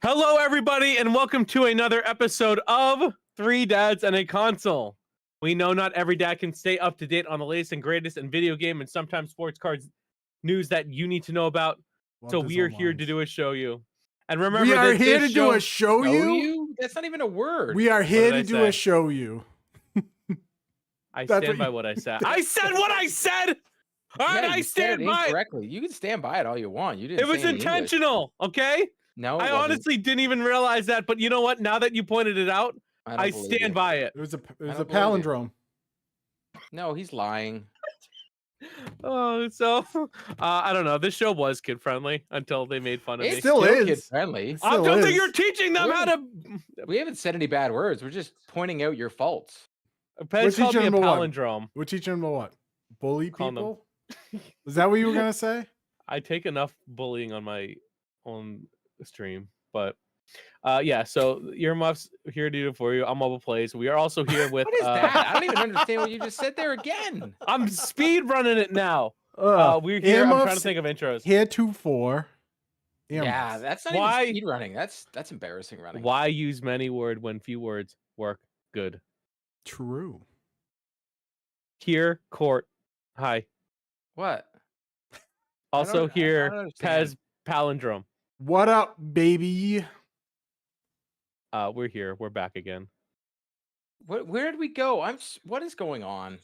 Hello, everybody, and welcome to another episode of Three Dads and a Console. We know not every dad can stay up to date on the latest and greatest in video game and sometimes sports cards news that you need to know about. So we are here to do a show you. And remember, we are that here this to do a show you? That's not even a word. We are here to do a show you. I stand by what I said. I said what I said. All right, I stand by it. Incorrectly. You can stand by it all you want. You didn't. It was intentional, okay? No, I honestly didn't even realize that, but you know what? Now that you pointed it out, I stand by it. It was a palindrome. No, he's lying. Oh, so I don't know. This show was kid friendly until they made fun of me. It still is kid friendly. I don't think you're teaching them how to. We haven't said any bad words. We're just pointing out your faults. Pez called me a palindrome. We're teaching them what? Bully people? Is that what you were gonna say? I take enough bullying on my own stream, but yeah. So earmuffs here to do it for you. I'm Mobile Plays. We are also here with. What is that? I don't even understand what you just said there again. I'm speed running it now. We're here. I'm trying to think of intros. Heretofore. Yeah, that's not even speed running. That's embarrassing running. Why use many words when few words work good? True. Here, court. Hi. What? Also here, Pez palindrome. What up, baby? We're here. We're back again. Where did we go? What is going on?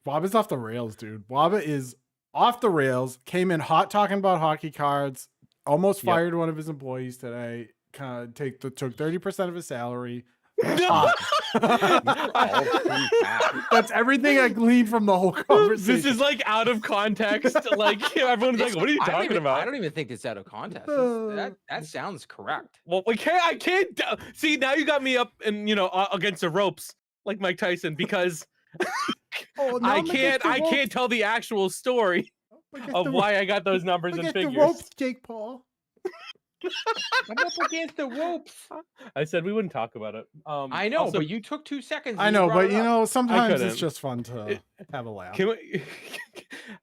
Waba's off the rails, dude. Waba is off the rails. Came in hot talking about hockey cards. Almost fired one of his employees today. Kind of took 30% of his salary. That's everything I gleaned from the whole conversation. This is like out of context. Like everyone's like, "What are you talking about?" I don't even think it's out of context. That sounds correct. Well, I can't see now. You got me up and against the ropes like Mike Tyson because I can't tell the actual story of why I got those numbers and figures. The ropes, Jake Paul. I'm up against the ropes. I said we wouldn't talk about it. I know, but you took 2 seconds. I know, but sometimes it's just fun to have a laugh.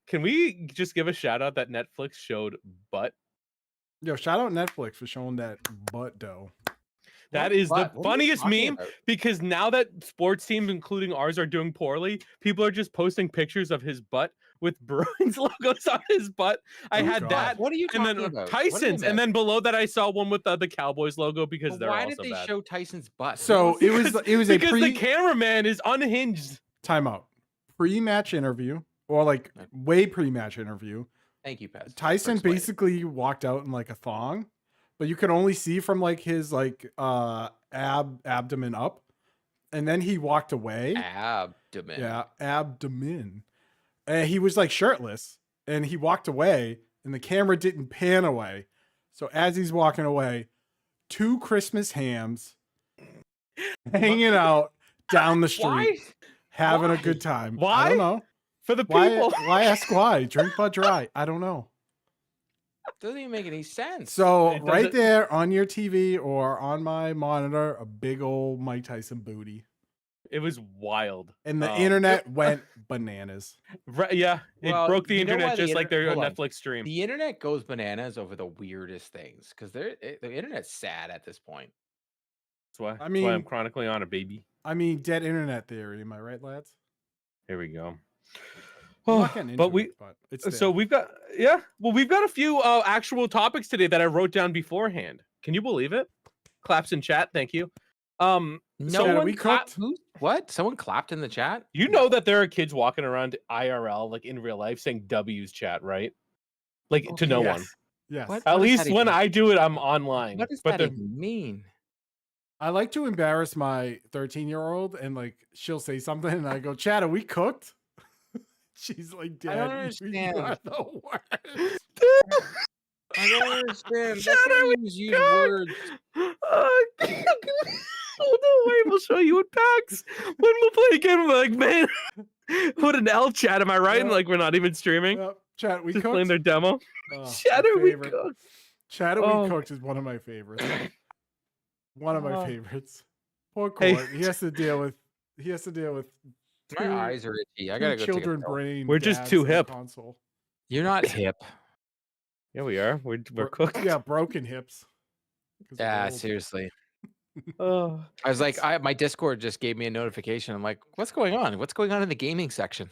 Can we just give a shout out that Netflix showed butt? Yo, shout out Netflix for showing that butt dough. That is the funniest meme because now that sports teams, including ours, are doing poorly, people are just posting pictures of his butt with Bruins logos on his butt. I had that. What are you talking about? And then Tyson's, and then below that I saw one with the Cowboys logo because they're also bad. Why did they show Tyson's butt? So it was because the cameraman is unhinged. Timeout. Pre-match interview or like way pre-match interview. Thank you, Pez. Tyson basically walked out in like a thong. But you could only see from like his abdomen up. And then he walked away. Abdomen. Yeah, abdomen. And he was like shirtless. And he walked away. And the camera didn't pan away. So as he's walking away, 2 Christmas hams hanging out down the street. Having a good time. Why? I don't know. For the people. Why ask why? Drink but dry. I don't know. Doesn't even make any sense. So right there on your TV or on my monitor, a big old Mike Tyson booty. It was wild. And the internet went bananas. Right, yeah, it broke the internet just like their Netflix stream. The internet goes bananas over the weirdest things because the internet's sad at this point. That's why I'm chronically on it, baby. I mean, dead internet theory. Am I right, lads? Here we go. But we've got a few actual topics today that I wrote down beforehand. Can you believe it? Claps in chat, thank you. Someone clapped in the chat? You know that there are kids walking around IRL, like in real life, saying W's chat, right? Like to no one. Yes. At least when I do it, I'm online. What does that even mean? I like to embarrass my 13-year-old and like she'll say something and I go, Chad, are we cooked? She's like, Dad, I don't understand. You are the worst. I don't understand. That's how you use words. Oh no way! We'll show you in packs when we'll play a game. I'm like, man, what an L chat. Am I right? And like, we're not even streaming. Chat, we just cooked. Playing their demo. Chat, we cooked. Chat, we cooked is one of my favorites. One of my favorites. Poor Court. He has to deal with. My eyes are itchy. I gotta go children brain. We're just too hip. Console. You're not hip. Yeah, we are. We're cooked. Yeah, broken hips. 'cause we're Yeah, old. seriously. Oh, I was like, my Discord just gave me a notification. I'm like, what's going on? What's going on in the gaming section?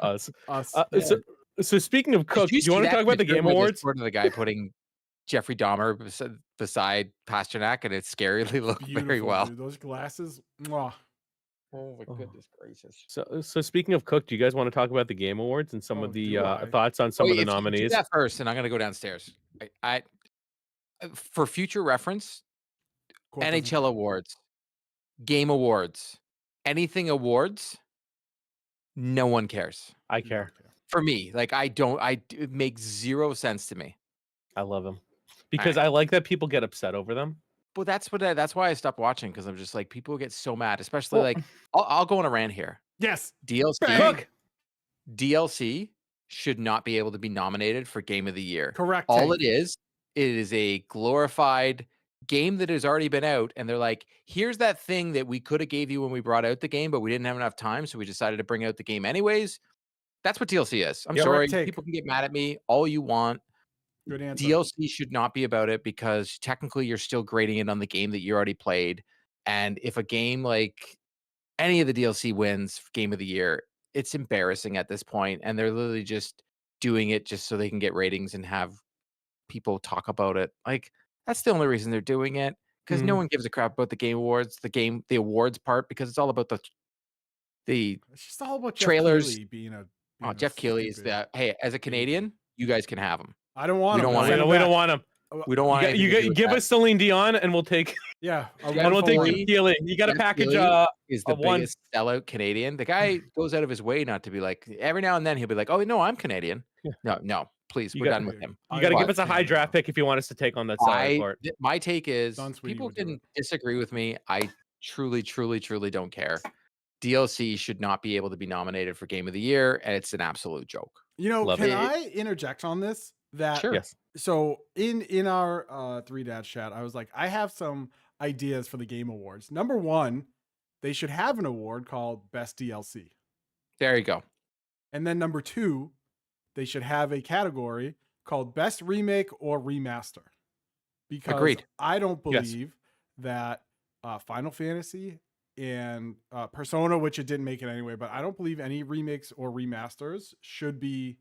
us. Us. Uh, so, so speaking of Did Cook, you do you see want to that talk about the picture Game where the Awards? sort of the guy putting Jeffrey Dahmer beside Pasternak, and it scarily looked very Beautiful, well. dude. Those glasses. Mwah. Oh my Oh. goodness gracious! So speaking of Cook, do you guys want to talk about the Game Awards and some Oh, of the do I? thoughts on some of the If you do nominees? that first, and I'm gonna go downstairs. I for future reference, Quote doesn't NHL count. awards, game awards, anything awards, no one cares. I Do not care. For me, like it makes zero sense to me. I love them because Alright. I like that people get upset over them. Well, that's why I stopped watching, because I'm just like, people get so mad, especially Well, like I'll go on a rant here. Yes. DLC Bang. Cook. DLC should not be able to be nominated for Game of the Year. Correct. All take. it is a glorified game that has already been out, and they're like, here's that thing that we could have gave you when we brought out the game, but we didn't have enough time, so we decided to bring out the game anyways. That's what DLC is. I'm Yep. sorry, Correct take. people can get mad at me all you want. Good answer. DLC should not be about it, because technically you're still grading it on the game that you already played. And if a game like any of the DLC wins Game of the Year, it's embarrassing at this point. And they're literally just doing it just so they can get ratings and have people talk about it. Like, that's the only reason they're doing it, because no Mhm. one gives a crap about the game awards, the awards part, because it's all about the It's just all about Jeff trailers. Keighley being a. Oh, being a Jeff Keighley is stupid hey, as a Canadian, you guys can have him. I don't want We him. don't want Send him. him We back. don't want him. We don't want You, anything to do with give that. us Celine Dion, and we'll take Yeah. A Jeff and we'll take Keighley- Jeff Keighley. You got a Jeff package. Keighley is the of one. biggest sellout Canadian. The guy goes out of his way not to be like, every now and then he'll be like, oh no, I'm Canadian. Yeah. No, please, You we're got- done with him. You got to I give love us a high Canada. draft pick if you want us to take on that salary court. My take is, Don Sweeney people would do can it. disagree with me. I truly don't care. DLC should not be able to be nominated for Game of the Year, and it's an absolute joke. You know, Love can it. I interject on this? That Sure. Yes. so in our Three Dads chat, I was like, I have some ideas for the Game Awards. Number one, they should have an award called Best DLC. There you go. And then number two, they should have a category called Best Remake or Remaster. Because Agreed. I don't Yes. believe that Final Fantasy and Persona, which it didn't make it anyway, but I don't believe any remakes or remasters should be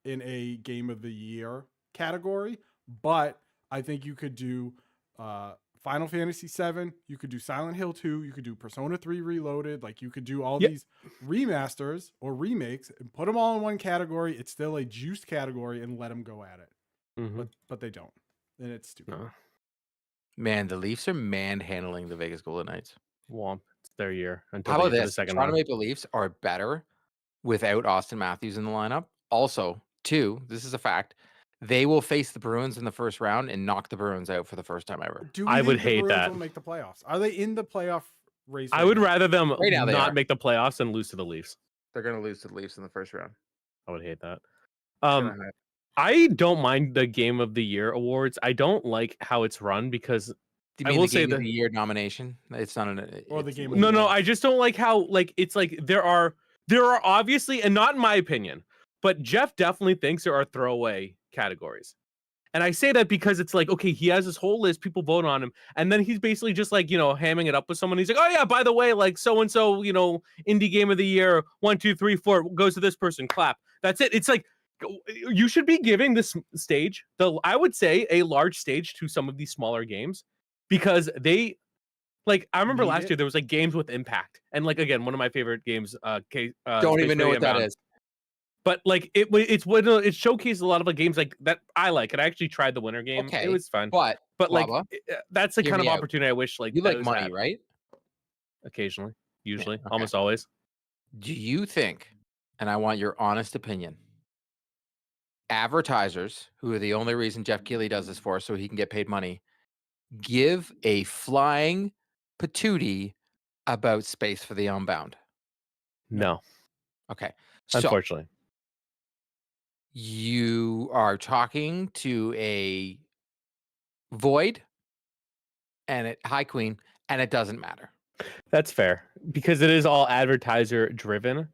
in a Game of the Year category. But I think you could do Final Fantasy 7, you could do Silent Hill 2, you could do Persona 3 Reloaded, like you could do all Yep. these remasters or remakes and put them all in one category. It's still a juiced category and let them go at it. Mhm. But they don't. And it's stupid. No. Man, the Leafs are manhandling the Vegas Golden Knights. Womp. It's their year until How they about get to the this? second Toronto round. Maple Leafs are better without Austin Matthews in the lineup. Also, two, this is a fact, they will face the Bruins in the first round and knock the Bruins out for the first time ever. Do we I think would the hate Bruins that. will make the playoffs? Are they in the playoff race? I right would now? rather them Right now they not are. make the playoffs and lose to the Leafs. They're going to lose to the Leafs in the first round. I would hate that. It's gonna happen. I don't mind the Game of the Year awards. I don't like how it's run because Do you I mean will the say Game of the- the Year nomination? It's not an. Or the it's- Game of no, the no. Year. I just don't like how it's like there are obviously, and not in my opinion, but Jeff definitely thinks there are throwaway categories. And I say that because it's like, okay, he has this whole list, people vote on him, and then he's basically just like, hamming it up with someone. He's like, oh yeah, by the way, like so and so, indie game of the year, 1, 2, 3, 4 goes to this person, clap. That's it. It's like you should be giving this stage, I would say, a large stage to some of these smaller games, because they, like, I remember Need last it? year there was like games with impact, and like again, one of my favorite games, Don't Space even know Gray what that Inbound. is. But like it showcased a lot of the games like that I like, and I actually tried the winter game. Okay, It was fun, But but like Lava, that's the hear kind of me out. opportunity I wish like you like those money, had. right? Occasionally, usually, okay. almost always. Do you think, and I want your honest opinion, advertisers, who are the only reason Jeff Keighley does this for, so he can get paid money, give a flying patootie about Space for the Unbound? No, Okay. So unfortunately. you are talking to a void and High Queen, and it doesn't matter. That's fair because it is all advertiser driven.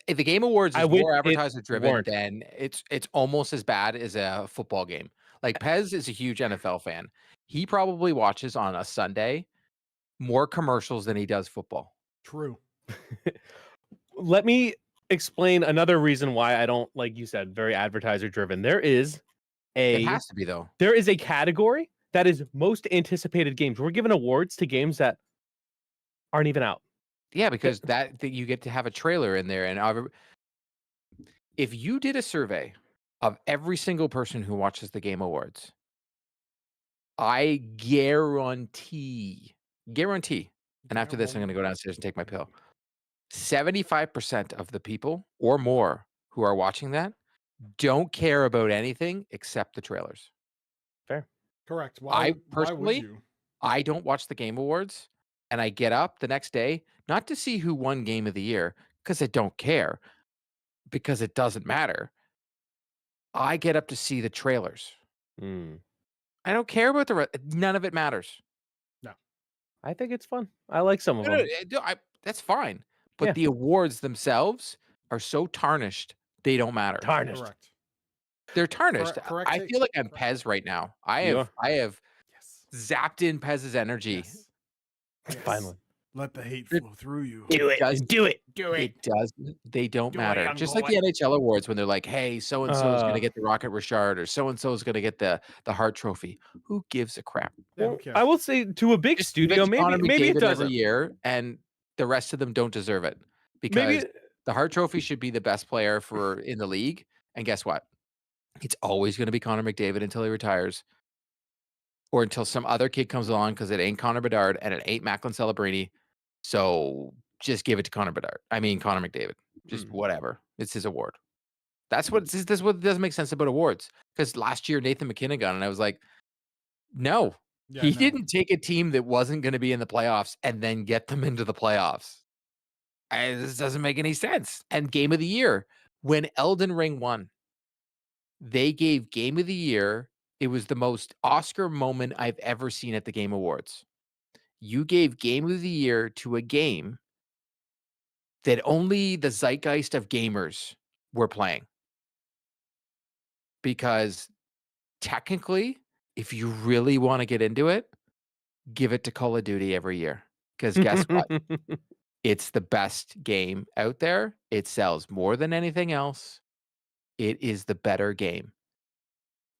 If the Game Awards I is wish more it advertiser driven weren't. than it's almost as bad as a football game. Like Pez is a huge NFL fan. He probably watches on a Sunday more commercials than he does football. True. Let me explain another reason why I don't, like you said, very advertiser driven. It has to be though. There is a category that is most anticipated games. We're giving awards to games that aren't even out. Yeah, because that you get to have a trailer in there, and if you did a survey of every single person who watches the Game Awards, I guarantee, and after this, I'm going to go downstairs and take my pill. 75% of the people or more who are watching that don't care about anything except the trailers. Fair. Correct. I Why personally, would you? I don't watch the Game Awards, and I get up the next day not to see who won Game of the Year because I don't care, because it doesn't matter. I get up to see the trailers. Mm. I don't care about the rest. None of it matters. I think it's fun. I like some of them. That's fine. But Yeah. the awards themselves are so tarnished, they don't matter. Tarnished. Correct. They're tarnished. Correct I take. feel like I'm Correct. Pez right now. I You have Yes. zapped in Pez's energy. Yes. Finally. Let the hate It- flow through you. Do it. does- Do it. It does. They don't Do it, matter. young Just like boy. the NHL awards when they're like, hey, so and so is going to get the Rocket Richard, or so and so is going to get the Hart Trophy. Who gives a crap? Yeah, who Well, cares? I will say to a big Just give it studio, to Connor maybe it McDavid doesn't. every year, and the rest of them don't deserve it because Maybe the Hart Trophy should be the best player in the league. And guess what? It's always going to be Connor McDavid until he retires, or until some other kid comes along, because it ain't Connor Bedard and it ain't Macklin Celebrini. So just give it to Connor McDavid. Just whatever. It's his award. That's what doesn't make sense about awards. Because last year Nathan McKinnon got it, and I was like, no. Yeah, He no. didn't take a team that wasn't going to be in the playoffs and then get them into the playoffs. This doesn't make any sense. And Game of the Year, when Elden Ring won, they gave Game of the Year. It was the most Oscar moment I've ever seen at the Game Awards. You gave Game of the Year to a game that only the zeitgeist of gamers were playing. Because technically, if you really want to get into it, give it to Call of Duty every year. Because guess what? It's the best game out there. It sells more than anything else. It is the better game.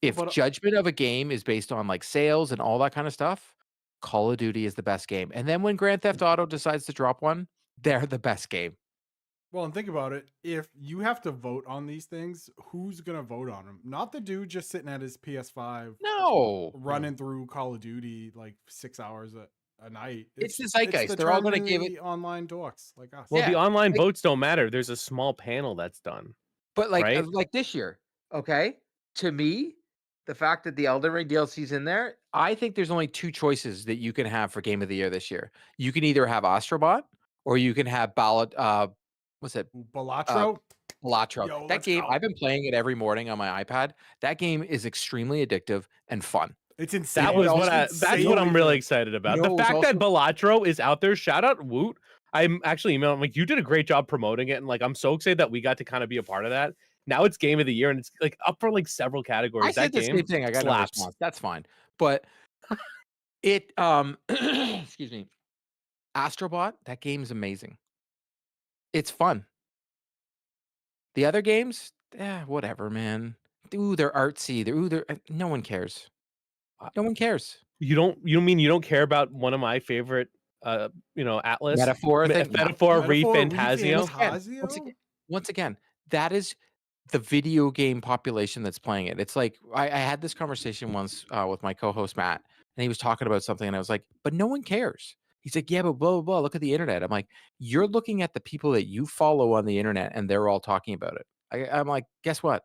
If judgment of a game is based on like sales and all that kind of stuff, Call of Duty is the best game. And then when Grand Theft Auto decides to drop one, they're the best game. Well, and think about it. If you have to vote on these things, who's going to vote on them? Not the dude just sitting at his PS5 No. running through Call of Duty like 6 hours a night. It's the zeitgeist. They're all going to give it online dorks like us. Well, Yeah, the online like- votes don't matter. There's a small panel that's done. But like, Right? like this year, okay? To me, the fact that the Elden Ring DLC's in there, I think there's only two choices that you can have for Game of the Year this year. You can either have Astrobot or you can have what's it? Balatro? Balatro. Yo, That let's game, go. I've been playing it every morning on my iPad. That game is extremely addictive and fun. It's insane. That was It's that's what I'm insanely really good. excited about. You know The what was fact that Balatro is out there, shout out Woot. I'm actually emailing, like, you did a great job promoting it, and like I'm so excited that we got to kind of be a part of that. Now it's Game of the Year, and it's like up for like several categories. I said That the game same thing. I got no slaps. response. That's fine. But it excuse me. Astrobot, that game's amazing. It's fun. The other games, whatever, man. Ooh, they're artsy. They're no one cares. No one cares. You mean you don't care about one of my favorite Atlas Metaphor thing. Metaphor Re Metaphor, Fantasio. Fantasio? Once again, that is the video game population that's playing it. It's like I had this conversation once with my co-host Matt, and he was talking about something, and I was like, but no one cares. He's like, yeah, but blah, blah, blah. Look at the internet. I'm like, you're looking at the people that you follow on the internet, and they're all talking about it. I'm like, guess what?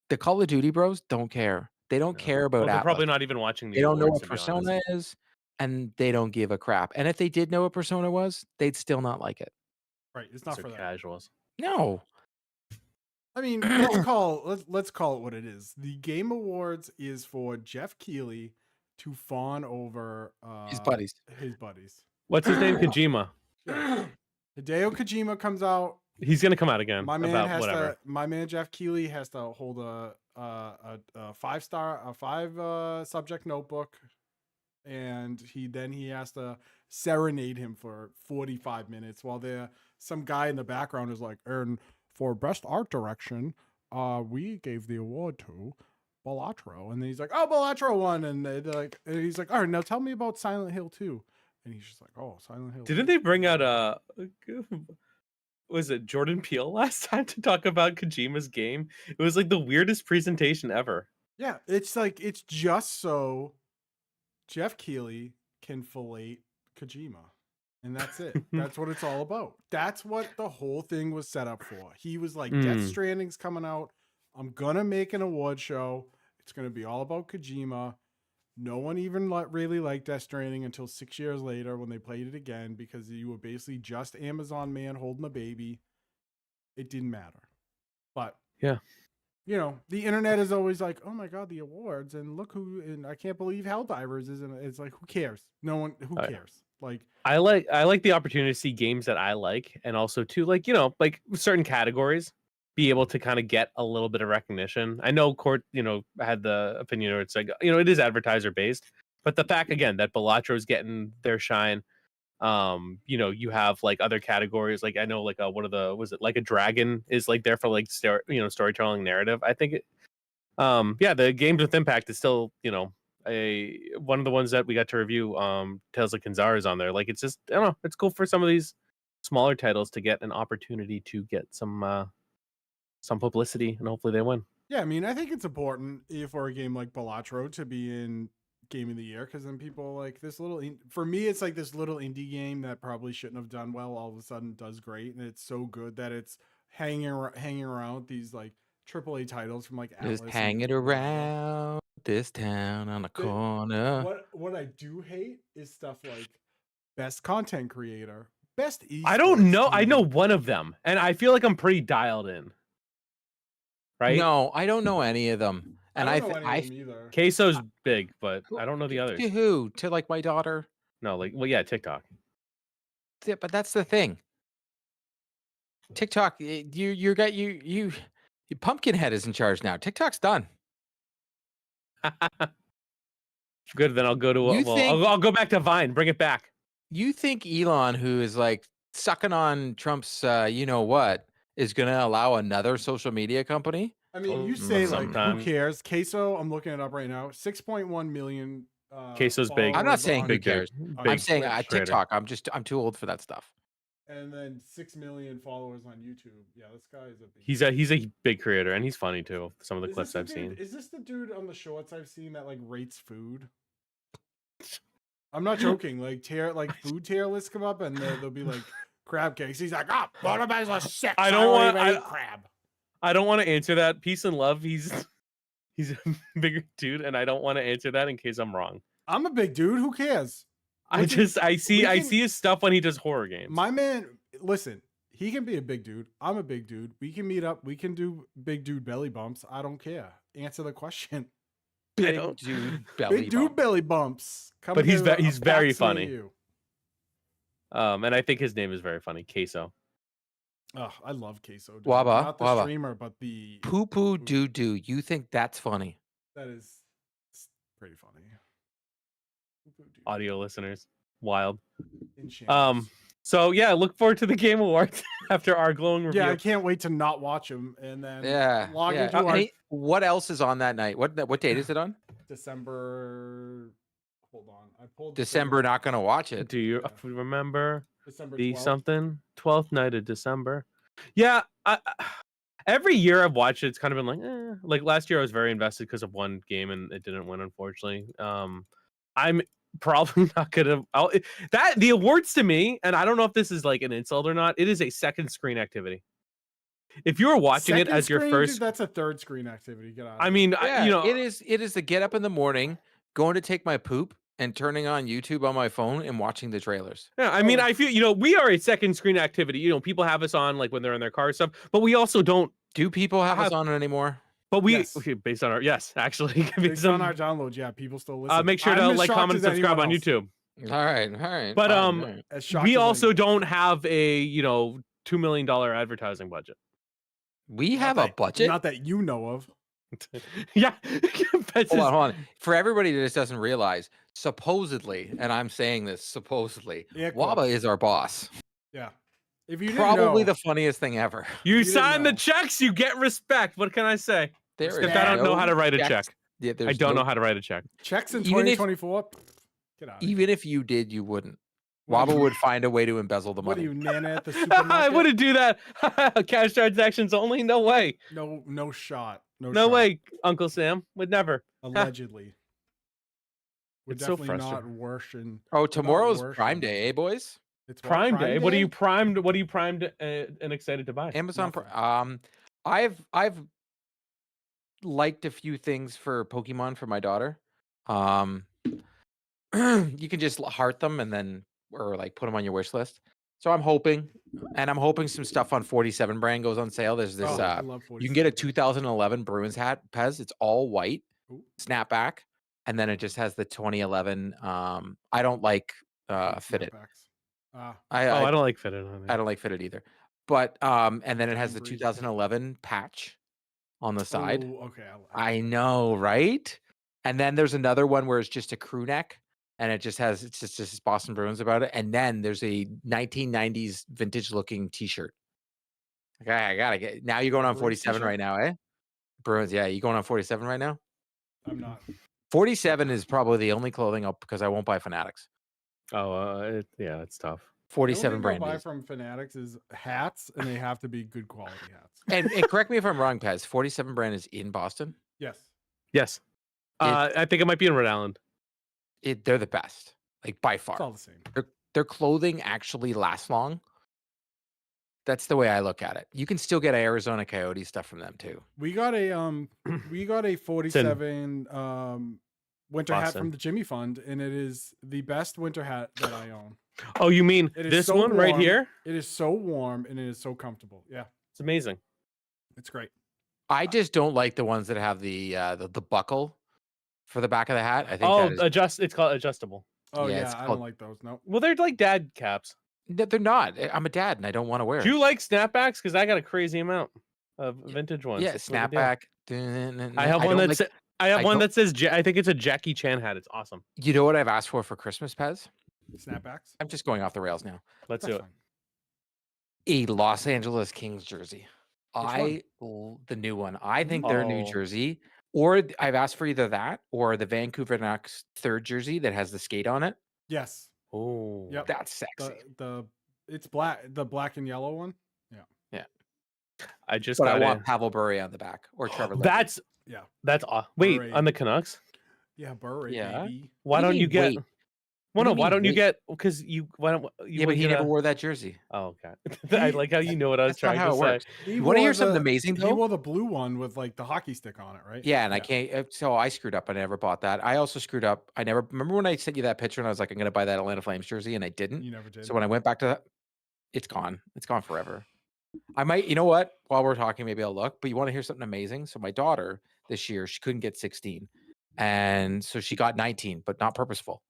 The Call of Duty bros don't care. They don't care about Well, they're Atlas. probably not even watching the They don't know awards, what to be Persona honest. is, and they don't give a crap. And if they did know what Persona was, they'd still not like it. Right. It's not They're for that. casuals. No. I mean, let's call it what it is. The Game Awards is for Jeff Keighley to fawn over His buddies. His buddies. What's his name? Kojima. Hideo Kojima comes out He's gonna come out again My man about has whatever. to. My man Jeff Keighley has to hold a 5 subject notebook, and he has to serenade him for 45 minutes while some guy in the background is like, and for best art direction, we gave the award to Balatro, and then he's like, oh, Balatro won, and and he's like, all right, now tell me about Silent Hill 2, and he's just like, oh, Silent Hill. Didn't 2. they bring out was it Jordan Peele last time to talk about Kojima's game? It was like the weirdest presentation ever. Yeah, it's just so Jeff Keighley can fillet Kojima. And that's it. That's what it's all about. That's what the whole thing was set up for. He was like, Death Stranding's coming out. I'm going to make an award show. It's going to be all about Kojima. No one even really liked Death Stranding until 6 years later when they played it again because you were basically just Amazon man holding a baby. It didn't matter. But yeah. You know, the internet is always like, oh my God, the awards. And look and I can't believe Helldivers isn't. It's like, who cares? No one, who cares? Like, I like the opportunity to see games that I like. And also to like certain categories be able to kind of get a little bit of recognition. I know Court, had the opinion where it's like, it is advertiser based, but the fact again, that Balatro is getting their shine. You have like other categories, like I know like was it Like a Dragon is like there for like storytelling narrative. I think the Games with Impact is still one of the ones that we got to review. Tales of Kanzara is on there. Like it's just, I don't know, it's cool for some of these smaller titles to get an opportunity to get some publicity, and hopefully they win. Yeah, I mean, I think it's important for a game like Balatro to be in Game of the Year, because then people like this little for me it's like this little indie game that probably shouldn't have done well all of a sudden does great, and it's so good that it's hanging around these like AAA titles from like Atlas. Just hanging around this town on a corner. What I do hate is stuff like best content creator, best esports I don't know. team. I know one of them, and I feel like I'm pretty dialed in. Right? No, I don't know any of them. And I don't know any of them either. Queso's big, but I don't know the others. To who? To like my daughter? No, like, well, yeah, TikTok. Yeah, but that's the thing. TikTok, you Pumpkinhead is in charge now. TikTok's done. Good, then I'll go to I'll go back to Vine. Bring it back. You think Elon, who is like sucking on Trump's is going to allow another social media company? I mean, you say like, who cares? Queso, I'm looking it up right now. 6.1 million. Queso's big. I'm not saying who cares. I'm saying TikTok. I'm too old for that stuff. And then 6 million followers on YouTube. Yeah, this guy is a big. He's a big creator, and he's funny too. Some of the clips I've seen. Is this the dude on the shorts I've seen that like rates food? I'm not joking. Like food tier lists come up, and they'll be like crab cakes. He's like, bottom is a 6. I don't want crab. I don't want to answer that. Peace and love. He's a bigger dude, and I don't want to answer that in case I'm wrong. I'm a big dude. Who cares? I see his stuff when he does horror games. My man, listen, he can be a big dude. I'm a big dude. We can meet up. We can do big dude belly bumps. I don't care. Answer the question. Big dude belly bumps. But he's very funny. And I think his name is very funny. Queso. Oh, I love Queso. Dude. Waba, not the streamer, but the poo poo doo doo. You think that's funny? That is pretty funny. Audio listeners, wild. So yeah, look forward to the Game Awards after our glowing review. Yeah, I can't wait to not watch them and then log into our. What else is on that night? What date is it on? December. Hold on, I pulled. December. Not gonna watch it. Do you remember? December 12th? 12th night of December. Yeah, every year I've watched it. It's kind of been like, Like last year, I was very invested because of one game and it didn't win, unfortunately. I'm probably not gonna. The awards to me, and I don't know if this is like an insult or not. It is a second screen activity. If you were watching it as your first, dude, that's a third screen activity. Get out. I mean, it is to get up in the morning, going to take my poop, and turning on YouTube on my phone and watching the trailers. Yeah, I mean, I feel, we are a second screen activity. People have us on like when they're in their car and stuff, but we also don't. Do people have us on anymore? But based on our, actually. Based on our downloads, yeah, people still listen. Make sure to like, comment, and subscribe on YouTube. All right. But we also don't have a, $2 million advertising budget. We Not have a that- budget. Not that you know of. Yeah. Hold on. For everybody that just doesn't realize, supposedly, and I'm saying this supposedly, Air Waba quotes. is our boss. Yeah. If you didn't Probably know, the funniest thing ever. You You didn't sign the know. checks, you get respect. What can I say? There If is I don't know how to write a checks. check. Yeah, I don't know how to write a check. checks in Even if- 2024. Get out. Even if you did, you wouldn't. What are Waba you- would find a way to embezzle the What are money. you, Nana at the I supermarket? wouldn't do that. Cash transactions only? No way. No shot. No shot. way, Uncle Sam. Would never. Allegedly. We're It's so definitely not frustrating. worse than Oh, tomorrow's worse Prime than- Day, eh, boys? it's what, Prime Day. What are Day? you primed? What are you primed and excited to buy? Amazon. Nothing. I've liked a few things for Pokemon for my daughter. You can just heart them and then or like put them on your wish list. So I'm hoping some stuff on 47 brand goes on sale. There's this Oh, I love you can get a 47. 2011 Bruins hat, Pez. It's all white, Ooh. snapback, and then it just has the 2011. I don't like fitted. Snapbacks. I don't like fitted on I it. don't like fitted either. But and then it has the Breeze. 2011 patch on the side. Oh, okay. I know, right? And then there's another one where it's just a crew neck and it's just Boston Bruins about it. And then there's a 1990s vintage looking t-shirt. Okay, I gotta get now you're going on Bruins 47 right t-shirt? now, eh? Bruins, yeah, you going on 47 right now? I'm not. 47 is probably the only clothing up because I won't buy Fanatics. Oh, yeah, it's tough. 47 The brand. only Is. thing I'll buy from Fanatics is hats, and they have to be good quality hats. And correct me if I'm wrong, Pez. 47 brand is in Boston. Yes. Yes. I think it might be in Rhode Island. They're the best, like by It's far. all the same. Their clothing actually lasts long. That's the way I look at it. You can still get Arizona Coyote stuff from them too. We got a 47 winter hat Boston. from the Jimmy Fund, and it is the best winter hat that I own. Oh, you mean It is this so one right warm. here? It is so warm and it is so comfortable. Yeah, It's amazing. it's great. I just don't like the ones that have the buckle for the back of the hat. I think Oh, that is, it's called adjustable. Oh Yeah, yeah, it's I called- don't like those. No. Well, they're like dad caps. they're not. I'm a dad and I don't want to wear. Do you like snapbacks? Because I got a crazy amount of vintage ones. Yeah, It's no big deal. snapback. I have one don't that's. like- I have I one don't- that says. I think it's a Jackie Chan hat. It's awesome. You know what I've asked for Christmas, Pez? Snapbacks. I'm just going off the rails now. Let's That's do it. fine. A Los Angeles Kings jersey. one? The new one. I think their new Oh. jersey, or I've asked for either that or the Vancouver Canucks third jersey that has the skate on it. Yes. Oh. Yep. That's sexy. It's black. The black and yellow one. I just But I got want it. Pavel Bure on the back or Trevor. Ledger. That's Yeah. wait Beret. on the Canucks. Yeah, Bure, Yeah. baby. Why What do don't you you mean, get? wait? Well, What no. do you Why mean, don't you wait? get? Because you. Why don't you? Yeah, but would he get never a- wore that jersey. Oh, okay. I like how you know what I was That's not trying how to it say. works. He You want to wore hear something the- amazing He though? wore the blue one with like the hockey stick on it, right? Yeah, and I can't. So I screwed up. I never bought that. I also screwed up. I never remember when I sent you that picture and I was like, I'm going to buy that Atlanta Flames jersey, and I didn't. You never did. So when I went back to that, it's gone. It's gone forever. I might, you know what? While we're talking, maybe I'll look. But you want to hear something amazing? So my daughter this year, she couldn't get 16, and so she got 19, but not purposeful.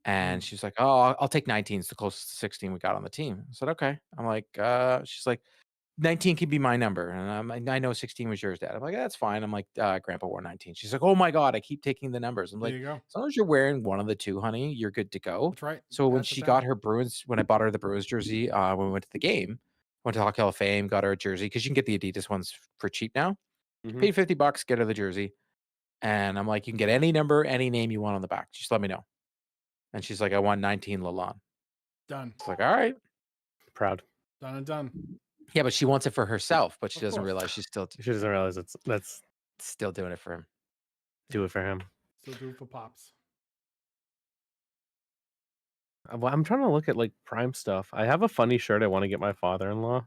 And she's like, "Oh, I'll take 19. It's the closest to 16 we got on the team." I said, "Okay." I'm like, she's like, 19 can be my number, and I'm like, I know 16 was yours, Dad. I'm like, that's fine. I'm like, Grandpa wore 19. She's like, oh my God, I keep taking the numbers. I'm there like, you go. as long as you're wearing one of the two, honey, you're good to go. That's right. So when Pass it she down. got her Bruins, when I bought her the Bruins jersey, when we went to the game, went to Hockey Hall of Fame, got her a jersey because you can get the Adidas ones for cheap now. Mhm. Paid $50, get her the jersey, and I'm like, you can get any number, any name you want on the back. Just let me know. And she's like, I want 19 Lalonde. Done. It's like, all right. Proud. Done and done. Yeah, but she wants it for herself, but she Of doesn't course. realize she's still She doesn't realize that's still doing it for him. do it for him. Still do it for pops. Well, I'm trying to look at like Prime stuff. I have a funny shirt I want to get my father-in-law.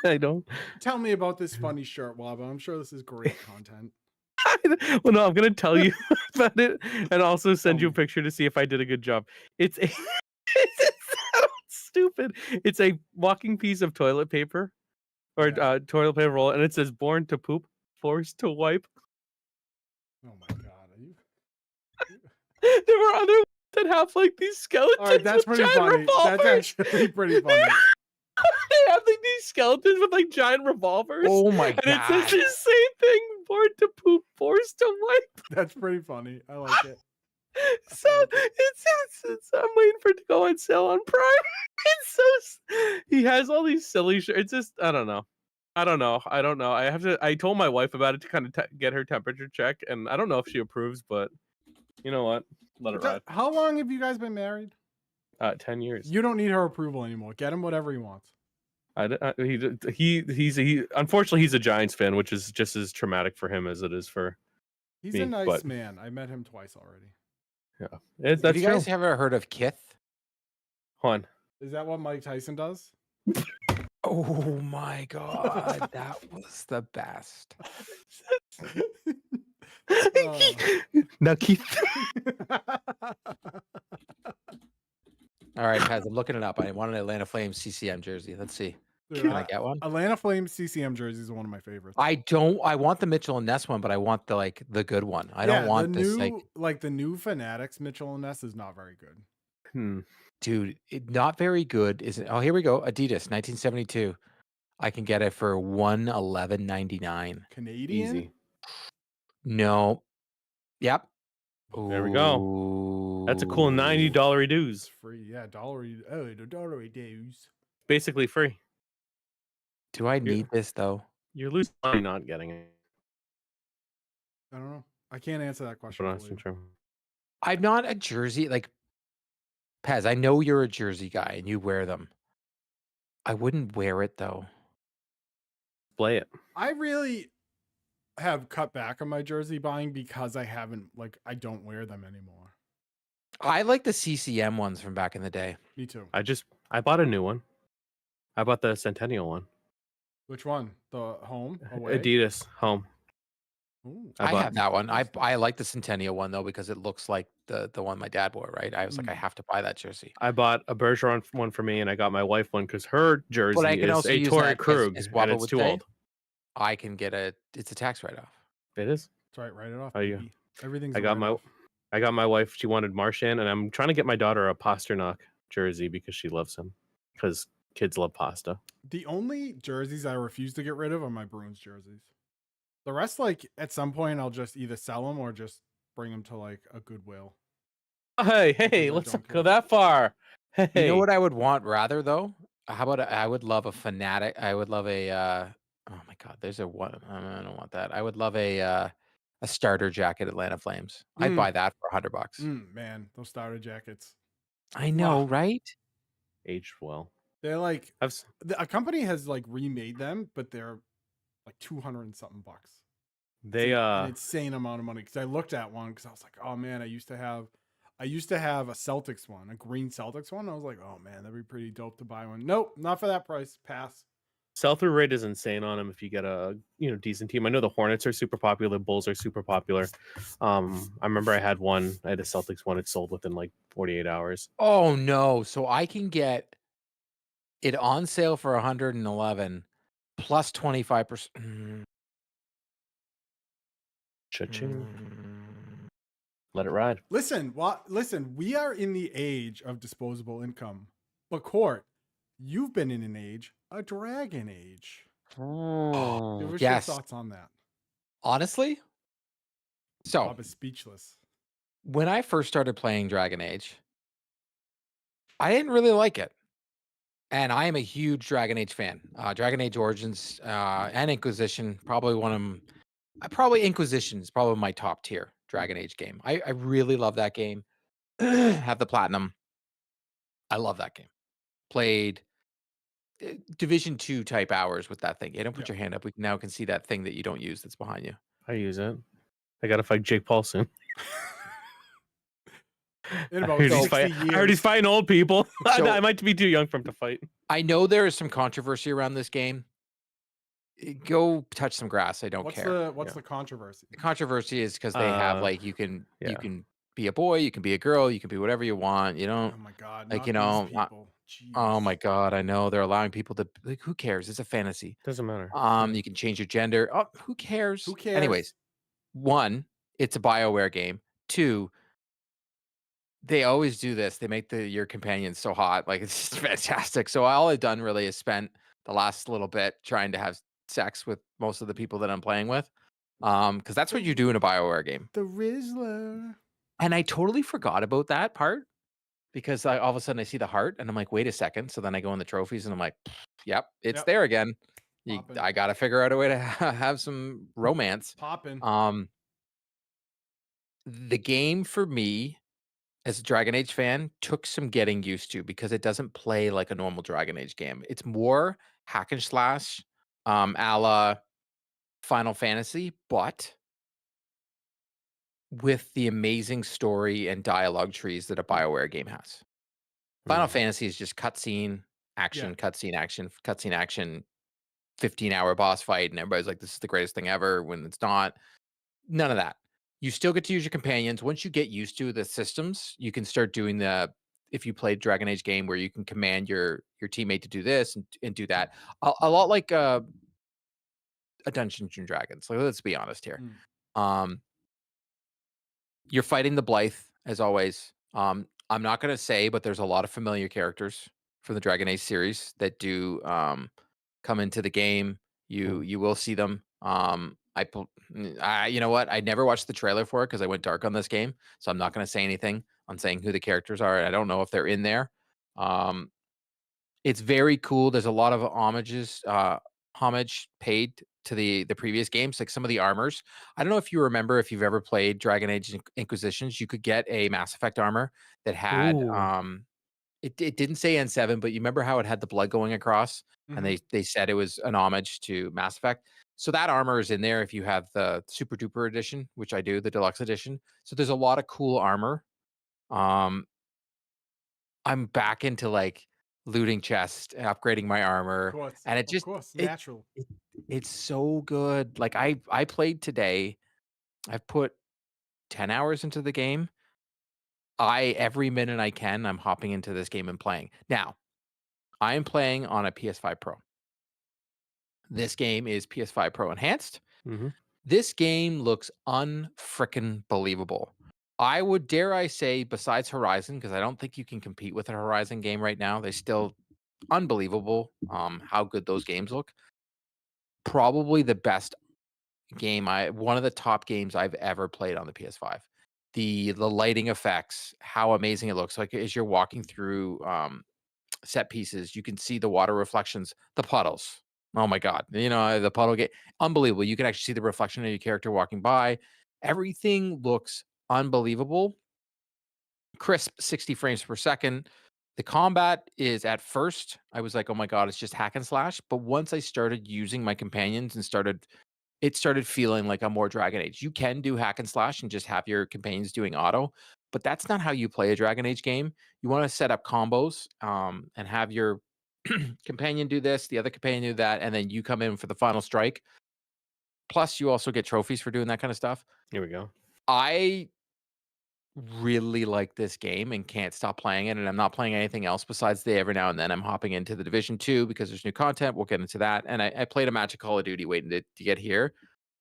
I don't. Tell me about this funny shirt, Waba. I'm sure this is great content. Well, no, I'm gonna tell you about it and also send you a me. picture to see if I did a good job. It's a it sounds stupid. It's a walking piece of toilet paper or Yeah. toilet paper roll, and it says "Born to poop, forced to wipe." Oh my God. Are you... There were other ones that have like these skeletons. All right, that's with pretty giant funny. That's revolvers. actually pretty funny. They have like these skeletons with like giant revolvers. Oh my And it says god. the same thing: born to poop, forced to wipe. That's pretty funny. I like it. So I'm waiting for it to go on sale on Prime. It's so he has all these silly shirts. It's just I don't know. I told my wife about it to kind of get her temperature check, and I don't know if she approves, but you know what? Let it ride. How long have you guys been married? 10 years. You don't need her approval anymore. Get him whatever he wants. Unfortunately he's a Giants fan, which is just as traumatic for him as it is for He's me, a nice but man. I met him twice already. yeah, Have that's you true. guys ever heard of Kith? Hold Is that what Mike Tyson does? Oh my god, that was the best. Now Keith. All right, guys, I'm looking it up. I want an Atlanta Flames CCM jersey. Let's see. Dude, Can I get one? Atlanta Flames CCM jerseys are one of my favorites. I want the Mitchell and Ness one, but I want the good one. I don't want the this new, like the new Fanatics Mitchell and Ness is not very good. Dude, not very good. Is it? Oh, here we go. Adidas, 1972. I can get it for $111.99. Canadian? Easy. No. Yep. There we go. That's a cool $90 dues. It's free. Yeah, $1 dues. Basically free. Do I need this though? You're losing money not getting it. I don't know. I can't answer that question. I'm not a jersey like Pez. I know you're a jersey guy and you wear them. I wouldn't wear it though. Play it. I really have cut back on my jersey buying because I don't wear them anymore. I like the CCM ones from back in the day. Me too. I bought a new one. I bought the Centennial one. Which one? The home? Away? Adidas home. Ooh. I have that one. I like the Centennial one though because it looks like the one my dad wore. Right? I was like, I have to buy that jersey. I bought a Bergeron one for me, and I got my wife one because her jersey But I can is also a use Torrey that Krug, as and it's too say, old. I can get it's a tax write-off. It is. That's right. Write it off. Oh, yeah. Baby. Everything's. I got my wife. She wanted Marchand, and I'm trying to get my daughter a Pasternak jersey because she loves him. Because kids love pasta. The only jerseys I refuse to get rid of are my Bruins jerseys. The rest, like at some point, I'll just either sell them or just bring them to like a Goodwill. Hey, let's not go that far. Hey, you know what I would want rather though? How about I would love a Fanatic. I would love a. Oh my god, there's a one. I don't want that. I would love a starter jacket Atlanta Flames. I'd buy that for $100. Man, those starter jackets. I know, right? Aged well. They're like a company has like remade them, but they're like 200 and something bucks. They an insane amount of money. Because I looked at one because I was like, oh man, I used to have a Celtics one, a green Celtics one. I was like, oh man, that'd be pretty dope to buy one. Nope, not for that price. Pass. Sell-through rate is insane on them if you get a decent team. I know the Hornets are super popular, Bulls are super popular. I remember I had a Celtics one. It sold within like 48 hours. Oh no! So I can get it on sale for 111 plus 25%. Cha-ching. Let it ride. Listen, we are in the age of disposable income. But Court, you've been in an age, a dragon age. Oh, What's your thoughts on that? Honestly, so Bob is speechless. When I first started playing Dragon Age, I didn't really like it. And I am a huge Dragon Age fan. Dragon Age Origins and Inquisition, probably Inquisition is probably my top tier Dragon Age game. I really love that game. Have the platinum. I love that game. Played Division 2 type hours with that thing. Yeah, don't put your hand up. We now can see that thing that you don't use that's behind you. I use it. I gotta fight Jake Paul soon. In about 60 years. I heard he's fighting old people. So, I might be too young for him to fight. I know there is some controversy around this game. Go touch some grass. I don't care. What's the controversy? The controversy is because they have like you can be a boy, you can be a girl, you can be whatever you want. You don't. Oh my god! Like oh my god! I know they're allowing people to like. Who cares? It's a fantasy. Doesn't matter. You can change your gender. Oh, who cares? Who cares? Anyways, one, it's a BioWare game. Two, They always do this. They make your companions so hot. Like, it's just fantastic. So all I've done really is spent the last little bit trying to have sex with most of the people that I'm playing with. Because that's what you do in a BioWare game. The Rizzler. And I totally forgot about that part because all of a sudden I see the heart and I'm like, wait a second. So then I go in the trophies and I'm like, yep, it's Yep. there again. Poppin'. I got to figure out a way to have some romance. Popping. The game for me as a Dragon Age fan took some getting used to because it doesn't play like a normal Dragon Age game. It's more hack and slash, a la Final Fantasy, but with the amazing story and dialogue trees that a BioWare game has. Final Fantasy is just cutscene, action, cutscene, action, cutscene, action, 15-hour boss fight, and everybody's like, "This is the greatest thing ever," when it's not. None of that. You still get to use your companions. Once you get used to the systems, you can start doing if you played Dragon Age game where you can command your teammate to do this and do that. A lot like a Dungeons and Dragons. Like, let's be honest here. Um, you're fighting the Blythe as always. I'm not gonna say, but there's a lot of familiar characters from the Dragon Age series that do come into the game. You will see them. You know what? I never watched the trailer for it because I went dark on this game, so I'm not gonna say anything on saying who the characters are. I don't know if they're in there. Um, it's very cool. There's a lot of homage paid to the previous games, like some of the armors. I don't know if you remember if you've ever played Dragon Age Inquisitions, you could get a Mass Effect armor that had Ooh. it didn't say N7, but you remember how it had the blood going across and they said it was an homage to Mass Effect. So that armor is in there if you have the Super Duper edition, which I do, the deluxe edition. So there's a lot of cool armor. Um I'm back into like looting chests and upgrading my armor, and Of course, it, natural. it it's so good. Like I played today. I've put 10 hours into the game. Every minute I can, I'm hopping into this game and playing. Now, I am playing on a PS5 Pro. This game is PS5 Pro enhanced. Mm-hmm. This game looks unfrickin' believable. I would dare I say, besides Horizon, because I don't think you can compete with a Horizon game right now. They still unbelievable how good those games look. Probably the best game one of the top games I've ever played on the PS5. The lighting effects, how amazing it looks. Like as you're walking through set pieces, you can see the water reflections, the puddles. Oh my god. The puddle game, unbelievable. You can actually see the reflection of your character walking by. Everything looks unbelievable. Crisp 60 frames per second. The combat is at first, I was like, oh my God, it's just hack and slash. But once I started using my companions and it started feeling like a more Dragon Age. You can do hack and slash and just have your companions doing auto, but that's not how you play a Dragon Age game. You want to set up combos and have your companion do this, the other companion do that, and then you come in for the final strike. Plus, you also get trophies for doing that kind of stuff. Here we go. I really like this game and can't stop playing it, and I'm not playing anything else besides every now and then I'm hopping into the Division 2 because there's new content. We'll get into that. And I played a match of Call of Duty waiting to get here,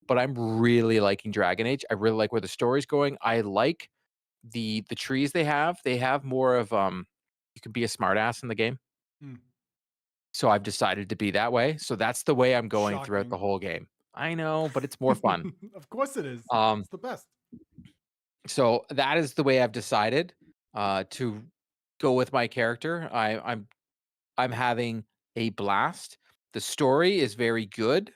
but I'm really liking Dragon Age. I really like where the story's going. I like the trees they have. They have more of you can be a smartass in the game. Mm. So I've decided to be that way. So that's the way I'm going throughout the Shocking. whole game. I know, but it's more fun. Of course it is. Um It's the best. So that is the way I've decided to go with my character. I'm having a blast. The story is very good.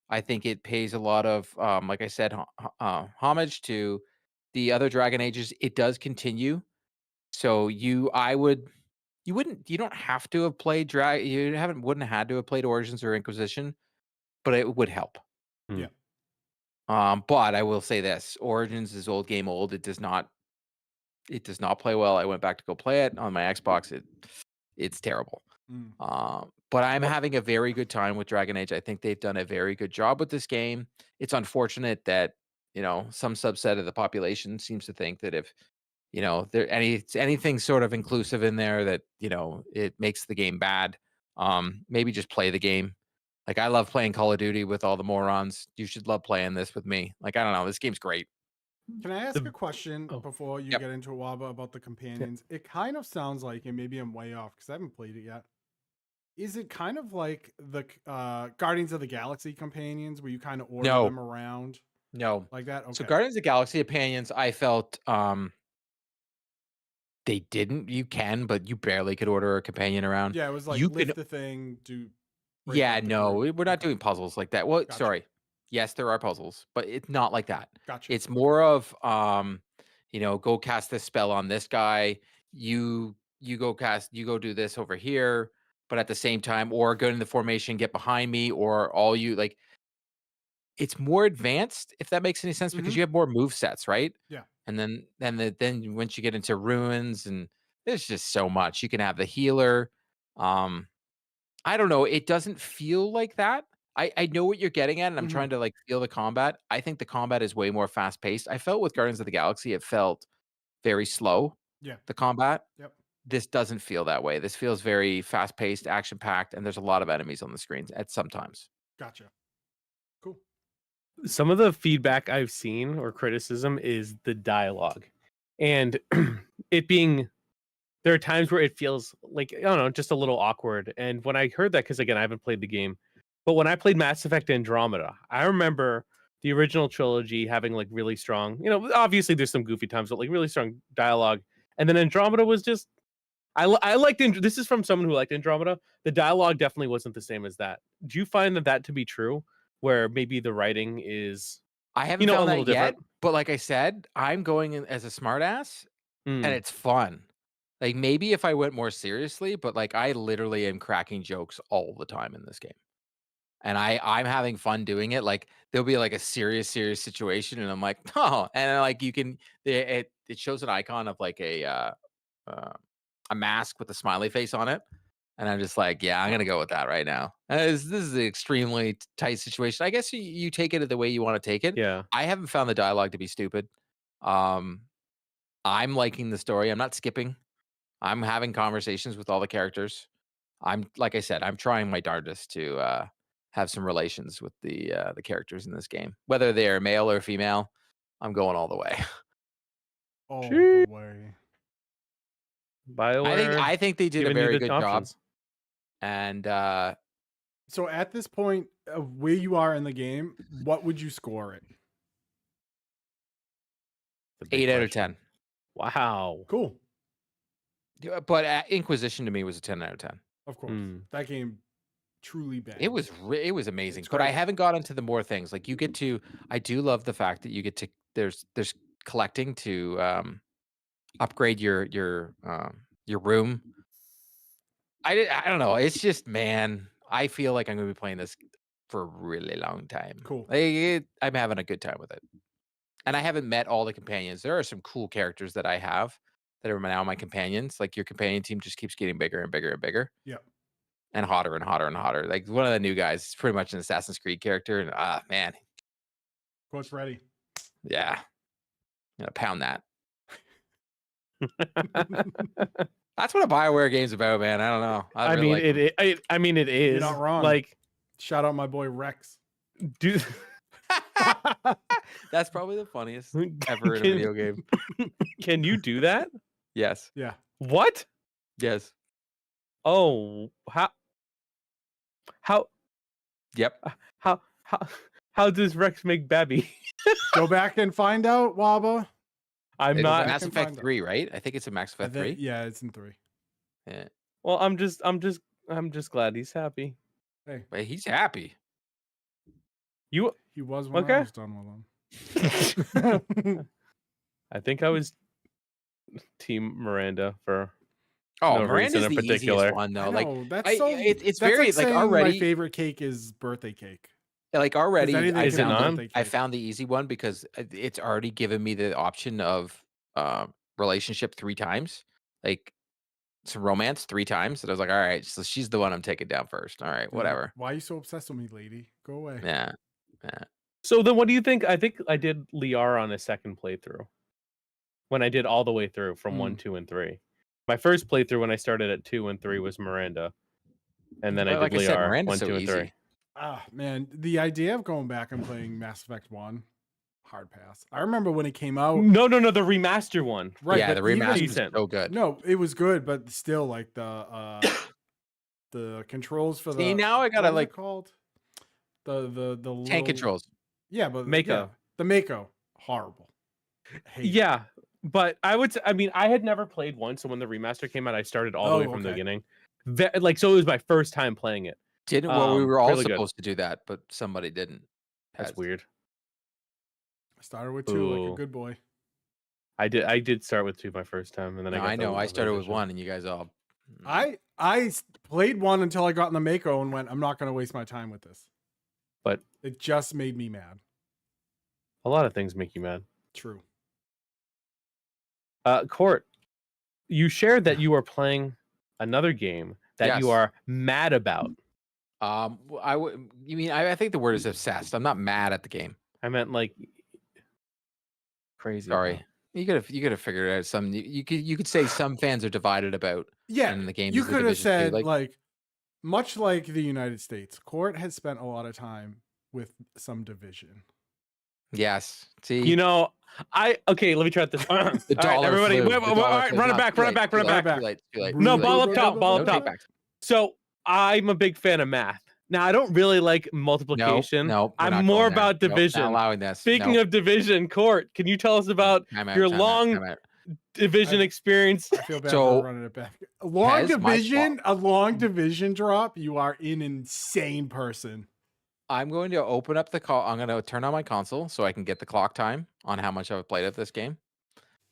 I think it pays a lot of, like I said, homage to the other Dragon Ages. It does continue. So you don't have to have played wouldn't have had to have played Origins or Inquisition, but it would help. Hmm. Yeah. But I will say this: Origins is old game old. It does not play well. I went back to go play it on my Xbox. It's terrible. Mm. But I'm having a very good time with Dragon Age. I think they've done a very good job with this game. It's unfortunate that some subset of the population seems to think that if there anything sort of inclusive in there that it makes the game bad. Maybe just play the game. Like I love playing Call of Duty with all the morons. You should love playing this with me. Like I don't know, this game's great. Can I ask a question Oh. before you Yep. get into it, Waba, about the companions? It kind of sounds like, and maybe I'm way off because I haven't played it yet. Is it kind of like the Guardians of the Galaxy companions where you kind of order No. them around No. like that? Okay. So Guardians of the Galaxy companions, I felt they didn't. You can, but you barely could order a companion around. Yeah, it was like You lift can. the thing, break Yeah, up the no, group. we're not Okay. doing puzzles like that. Well, Gotcha. sorry. Yes, there are puzzles, but it's not like that. Gotcha. It's more of go cast this spell on this guy. You go do this over here, but at the same time, or go in the formation, get behind me, or all you like. It's more advanced, if that makes any sense, because Mhm. you have more move sets, right? Yeah. And then once you get into ruins, and there's just so much. You can have the healer. I don't know. It doesn't feel like that. I know what you're getting at, and I'm Mhm. trying to like feel the combat. I think the combat is way more fast paced. I felt with Guardians of the Galaxy, it felt very slow. Yeah. The combat. Yep. This doesn't feel that way. This feels very fast paced, action packed, and there's a lot of enemies on the screens at sometimes. Gotcha. Cool. Some of the feedback I've seen or criticism is the dialogue, and it being there are times where it feels like, I don't know, just a little awkward. And when I heard that, because again, I haven't played the game, but when I played Mass Effect Andromeda, I remember the original trilogy having like really strong, obviously there's some goofy times, but like really strong dialogue. And then Andromeda was just, I liked, this is from someone who liked Andromeda. The dialogue definitely wasn't the same as that. Do you find that to be true? Where maybe the writing is, I haven't a found little that yet, different? but like I said, I'm going in as a smartass, and Mm, it's fun. Like maybe if I went more seriously, but like I literally am cracking jokes all the time in this game. And I'm having fun doing it. Like there'll be like a serious situation, and I'm like, oh, and like it shows an icon of like uh, a mask with a smiley face on it, and I'm just like, yeah, I'm gonna go with that right now. This is an extremely tight situation. I guess you take it the way you want to take it. yeah. I haven't found the dialogue to be stupid. Um, I'm liking the story. I'm not skipping. I'm having conversations with all the characters. I'm like I said, I'm trying my darndest to have some relations with the characters in this game, whether they're male or female. I'm going all the way. All Sheesh. the way. BioWare I think they did a giving you very the good job, options. and So at this point, where you are in the game, what would you score it? The big 8 out of question. 10. Wow. Cool. Yeah, but Inquisition to me was a 10 out of 10. Of course. That game truly bad. It was amazing, It's but I great. haven't got into the more things. Like you get to, I do love the fact that you get to there's collecting to upgrade your room. I don't know. It's just, man, I feel like I'm gonna be playing this for a really long time. Cool. I'm having a good time with it, and I haven't met all the companions. There are some cool characters that I have that are now my companions. Like your companion team just keeps getting bigger and bigger and bigger. Yep. And hotter and hotter and hotter. Like one of the new guys is pretty much an Assassin's Creed character, and man, Quote's ready. yeah, I'm gonna pound that. That's what a BioWare game's about, man. I don't know. I really mean, like them. it is. You're not wrong. Like, Shout out my boy Rex. dude. That's probably the funniest ever in a video game. Can you do that? Yes. Yeah. What? Yes. Oh, how Yep. how does Rex make Babby? Go back and find out, Waba. I'm It's not. Mass can Effect find out. 3, right? I think it's a Mass Effect 3. Yeah, it's in 3. Yeah. Well, I'm just glad he's happy. Hey, But he's happy. You he was when I okay? was done with him. I think I was Team Miranda for Oh, no reason Miranda's in the particular. easiest one though. I Like know, that's it's that's very like saying already my favorite cake is birthday cake. like already Anything I Is it can be on? birthday I cake. found the easy one because it's already given me the option of relationship 3 times, like some romance 3 times. And I was like, all right, so she's the one I'm taking down first. All right, Dude, whatever. Why are you so obsessed with me, lady? Go away. Yeah. Yeah. So then, what do you think? I think I did Liara on a second playthrough. When I did all the way through from 1, 2, and 3. My first playthrough when I started at 2 and 3 was Miranda, and then I But did like I said, Liara Miranda's 1, so 2, and 3. easy. Ah, man, the idea of going back and playing Mass Effect 1 hard pass. I remember when it came out. No, the remaster one. Right, yeah, but the remaster is Decent. so good. No, it was good, but still, like the controls for See, the now I gotta what was it like called the tank little, controls. Yeah, but Mako. the Mako, horrible. Hate it. Yeah, but I mean, I had never played one, so when the remaster came out, I started all the way from the beginning. Like, so it was my first time playing it. Well, we were all really good. supposed to do that, but somebody didn't. That's weird. I started with 2 like a Ooh. good boy. I did start with 2 my first time, and then No, I I know. I started with edition. 1, and you guys all. I played 1 until I got in the Mako and went, I'm not going to waste my time with this. But it just made me mad. A lot of things make you mad. True. Court, you shared that you are playing another game that you Yes. are mad about. You mean I think the word is obsessed. I'm not mad at the game. I meant like crazy. Sorry. about. You could have figured out some. You could say some fans are divided about. Yeah, in the game. you could have said like, like much like the United States, Court has spent a lot of time with some division. yes. See, You know, okay. Let me try this. All right, dollar everybody, flew. wait, The all dollar right, flew. run it No, back, too run it late, back, too run it late, back. Too late. Too late. No, too late. ball up top, ball up No top. takebacks. So I'm a big fan of math. Now I don't really like multiplication. No, we're I'm not more going there. about Nope, division. not allowing this. Speaking of division, Court, can you tell us about your long division experience? I feel bad for running it back. A long division drop. You are an insane person. I'm going to open up the call. I'm going to turn on my console so I can get the clock time on how much I've played of this game.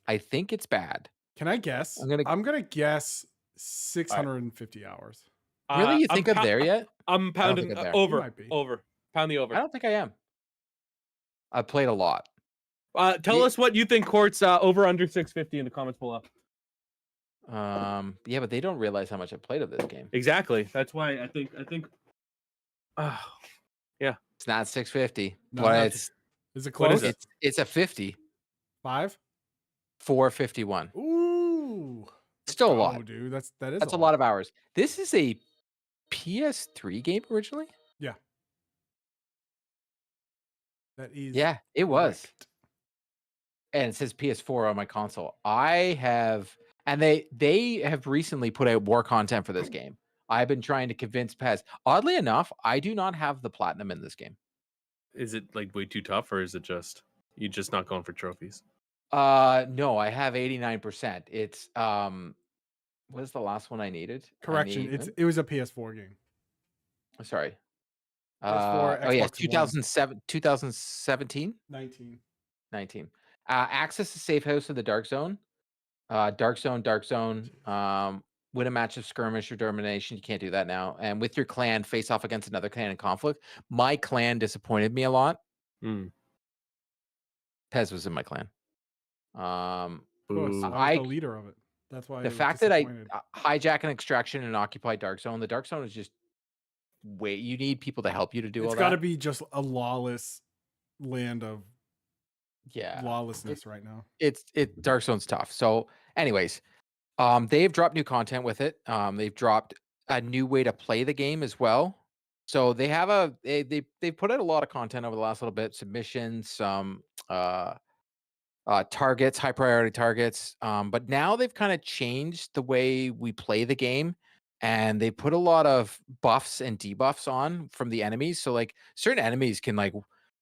I think it's bad. Can I guess? I'm gonna guess 650 hours. Really? You think I'm there yet? I'm pounding over. Pound the over. I don't think I am. I played a lot. Tell us what you think Court's over under 650 in the comments below. Yeah, but they don't realize how much I played of this game. Exactly. That's why I think yeah. It's not 650. No, but is it close? It's a 50. 5? 451. Ooh. Still a lot. Dude. That's a lot of hours. This is a PS3 game originally? Yeah. That is it was. And it says PS4 on my console. And they have recently put out more content for this game. I've been trying to convince Pez. Oddly enough, I do not have the platinum in this game. Is it like way too tough, or is it just you just not going for trophies? No, I have 89%. It's what is the last one I needed? Correction, it was a PS4 game. Sorry. PS4, oh yeah, Xbox 2017? 19. Access to safe house of the Dark Zone. Dark Zone. Win a match of skirmish or domination. You can't do that now. And with your clan, face off against another clan in conflict. My clan disappointed me a lot. Pez was in my clan. Of course, I was the leader of it. That's why the fact that I hijack an extraction and occupy Dark Zone. The Dark Zone is just you need people to help you to do all that. It's got to be just a lawless land of lawlessness right now. Dark Zone's tough. So, anyways, they've dropped new content with it. They've dropped a new way to play the game as well. So they have they've put out a lot of content over the last little bit. Submissions, some targets, high priority targets. But now they've kind of changed the way we play the game, and they put a lot of buffs and debuffs on from the enemies. So like certain enemies can, like,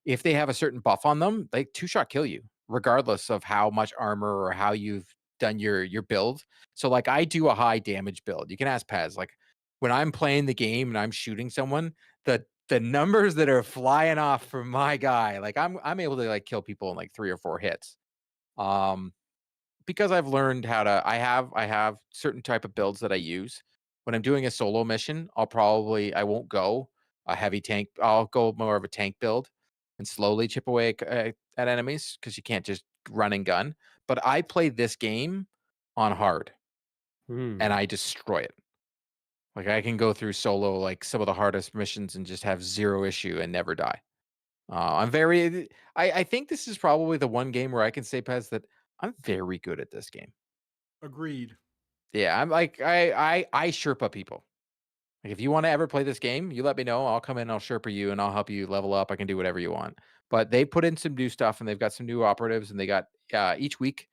if they have a certain buff on them, like 2-shot kill you, regardless of how much armor or how you've done your build. So like I do a high damage build. You can ask Pez, like when I'm playing the game and I'm shooting someone, the numbers that are flying off from my guy, like I'm able to like kill people in like 3 or 4 hits. Because I've learned how to, I have certain type of builds that I use. When I'm doing a solo mission, I won't go a heavy tank. I'll go more of a tank build and slowly chip away at enemies, because you can't just run and gun. But I play this game on hard and I destroy it. Like I can go through solo, like some of the hardest missions, and just have 0 issue and never die. I think this is probably the one game where I can say, Pez, that I'm very good at this game. Agreed. Yeah, I'm like I Sherpa people. Like if you want to ever play this game, you let me know. I'll come in, I'll Sherpa you, and I'll help you level up. I can do whatever you want. But they put in some new stuff, and they've got some new operatives, and they got each week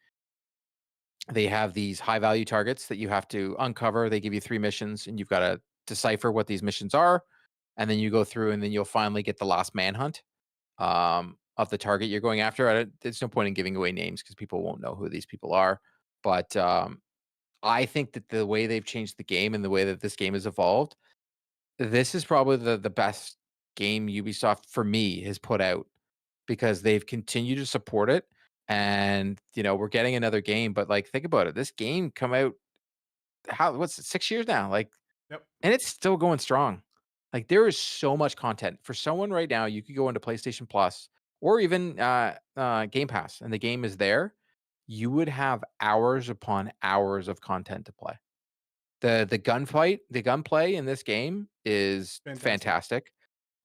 they have these high value targets that you have to uncover. They give you 3 missions, and you've got to decipher what these missions are, and then you go through, and then you'll finally get the last manhunt of the target you're going after. There's no point in giving away names because people won't know who these people are. But I think that the way they've changed the game and the way that this game has evolved, this is probably the best game Ubisoft for me has put out because they've continued to support it. And we're getting another game, but like think about it. This game come out what's it, 6 years now? Like, Yep. and it's still going strong. Like there is so much content. For someone right now, you could go into PlayStation Plus or even Game Pass, and the game is there. You would have hours upon hours of content to play. The gunplay in this game is Fantastic.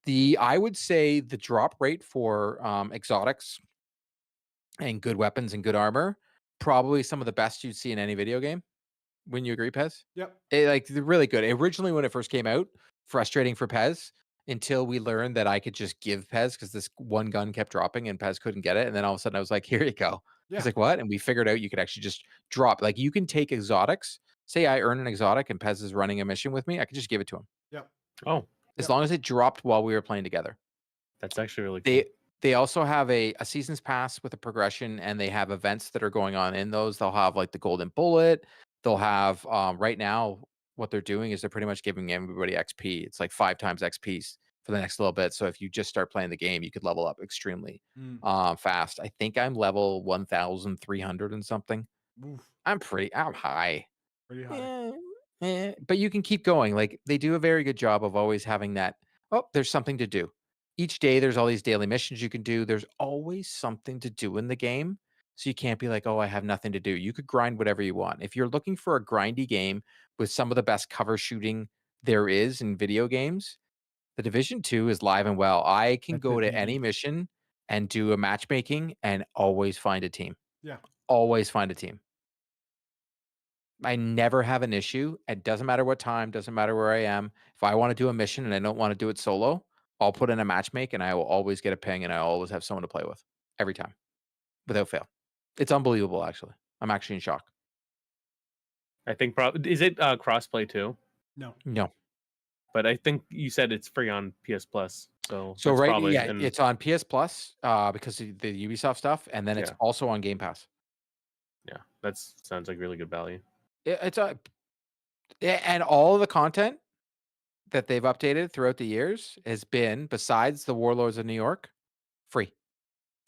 fantastic. I would say the drop rate for exotics and good weapons and good armor, probably some of the best you'd see in any video game. Wouldn't you agree, Pez? Yep. They're really good. Originally, when it first came out, frustrating for Pez until we learned that I could just give Pez because this one gun kept dropping and Pez couldn't get it. And then all of a sudden I was like, here you go. Yeah. He's like, what? And we figured out you could actually just drop. Like you can take exotics. Say I earn an exotic and Pez is running a mission with me. I could just give it to him. Yep. Oh, As Yep. long as it dropped while we were playing together. that's actually really cool. They also have a seasons pass with a progression, and they have events that are going on in those. They'll have like the golden bullet. They'll have right now what they're doing is they're pretty much giving everybody XP. It's like 5 times XP for the next little bit. So if you just start playing the game, you could level up extremely fast. I think I'm level 1,300 and something. Oof. I'm high. Pretty high. But you can keep going. Like they do a very good job of always having that. Oh, there's something to do. Each day, there's all these daily missions you can do. There's always something to do in the game. So you can't be like, oh, I have nothing to do. You could grind whatever you want. If you're looking for a grindy game with some of the best cover shooting there is in video games, the Division 2 is live and well. I can That's go it, to baby. any mission and do a matchmaking and always find a team. Yeah. Always find a team. I never have an issue. It doesn't matter what time, doesn't matter where I am. If I want to do a mission and I don't want to do it solo, I'll put in a matchmake and I will always get a ping and I always have someone to play with every time without fail. It's unbelievable, actually. I'm actually in shock. I think is it crossplay too? No. No. But I think you said it's free on PS Plus. So So that's right, probably yeah, it's on PS Plus because of the Ubisoft stuff, and then it's Yeah. also on Game Pass. Yeah, that sounds like really good value. It's and all of the content that they've updated throughout the years has been, besides the Warlords of New York, free.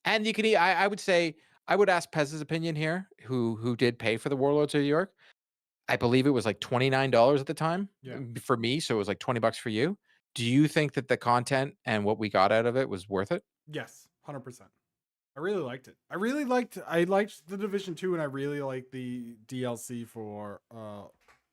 And you can, I would say, I would ask Pez's opinion here, who did pay for the Warlords of New York. I believe it was like $29 at the time for me, so it was like $20 for you. Do you think that the content and what we got out of it was worth it? Yes, 100%. I really liked it. I liked the Division 2, and I really liked the DLC for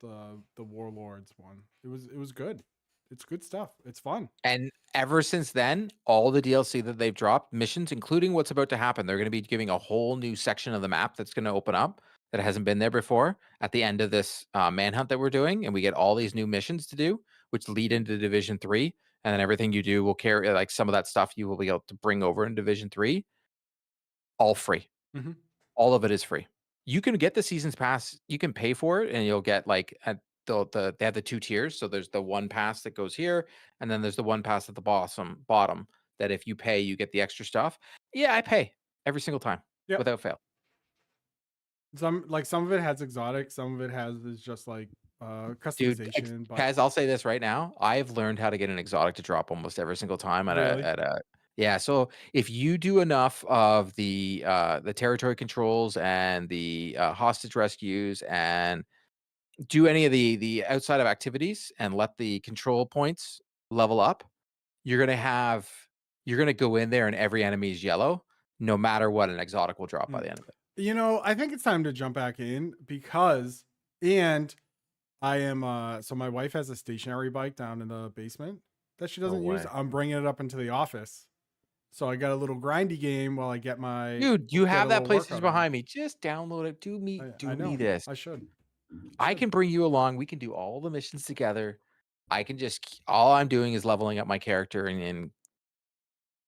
the Warlords one. It was good. It's good stuff. It's fun. And ever since then, all the DLC that they've dropped, missions, including what's about to happen, they're going to be giving a whole new section of the map that's going to open up that hasn't been there before at the end of this manhunt that we're doing. And we get all these new missions to do, which lead into Division 3. And then everything you do will carry, like some of that stuff you will be able to bring over in Division 3, all free. Mm-hmm. All of it is free. You can get the seasons pass. You can pay for it, and you'll get like they have the 2 tiers. So there's the one pass that goes here, and then there's the one pass at the bottom that if you pay, you get the extra stuff. Yeah, I pay every single time without fail. Some of it has exotic, some of it is just like customization. Dude, But Paz, I'll say this right now. I've learned how to get an exotic to drop almost every single time Really? yeah. So if you do enough of the territory controls and the hostage rescues and do any of the outside of activities and let the control points level up, you're gonna go in there and every enemy is yellow, no matter what, an exotic will drop by the end of it. I think it's time to jump back in because I am so my wife has a stationary bike down in the basement that she doesn't use. I'm bringing it up into the office. So I got a little grindy game while I get my Dude, you have that PlayStation workout behind me. Just download it. Do me this. I should. I can bring you along. We can do all the missions together. I can just all I'm doing is leveling up my character and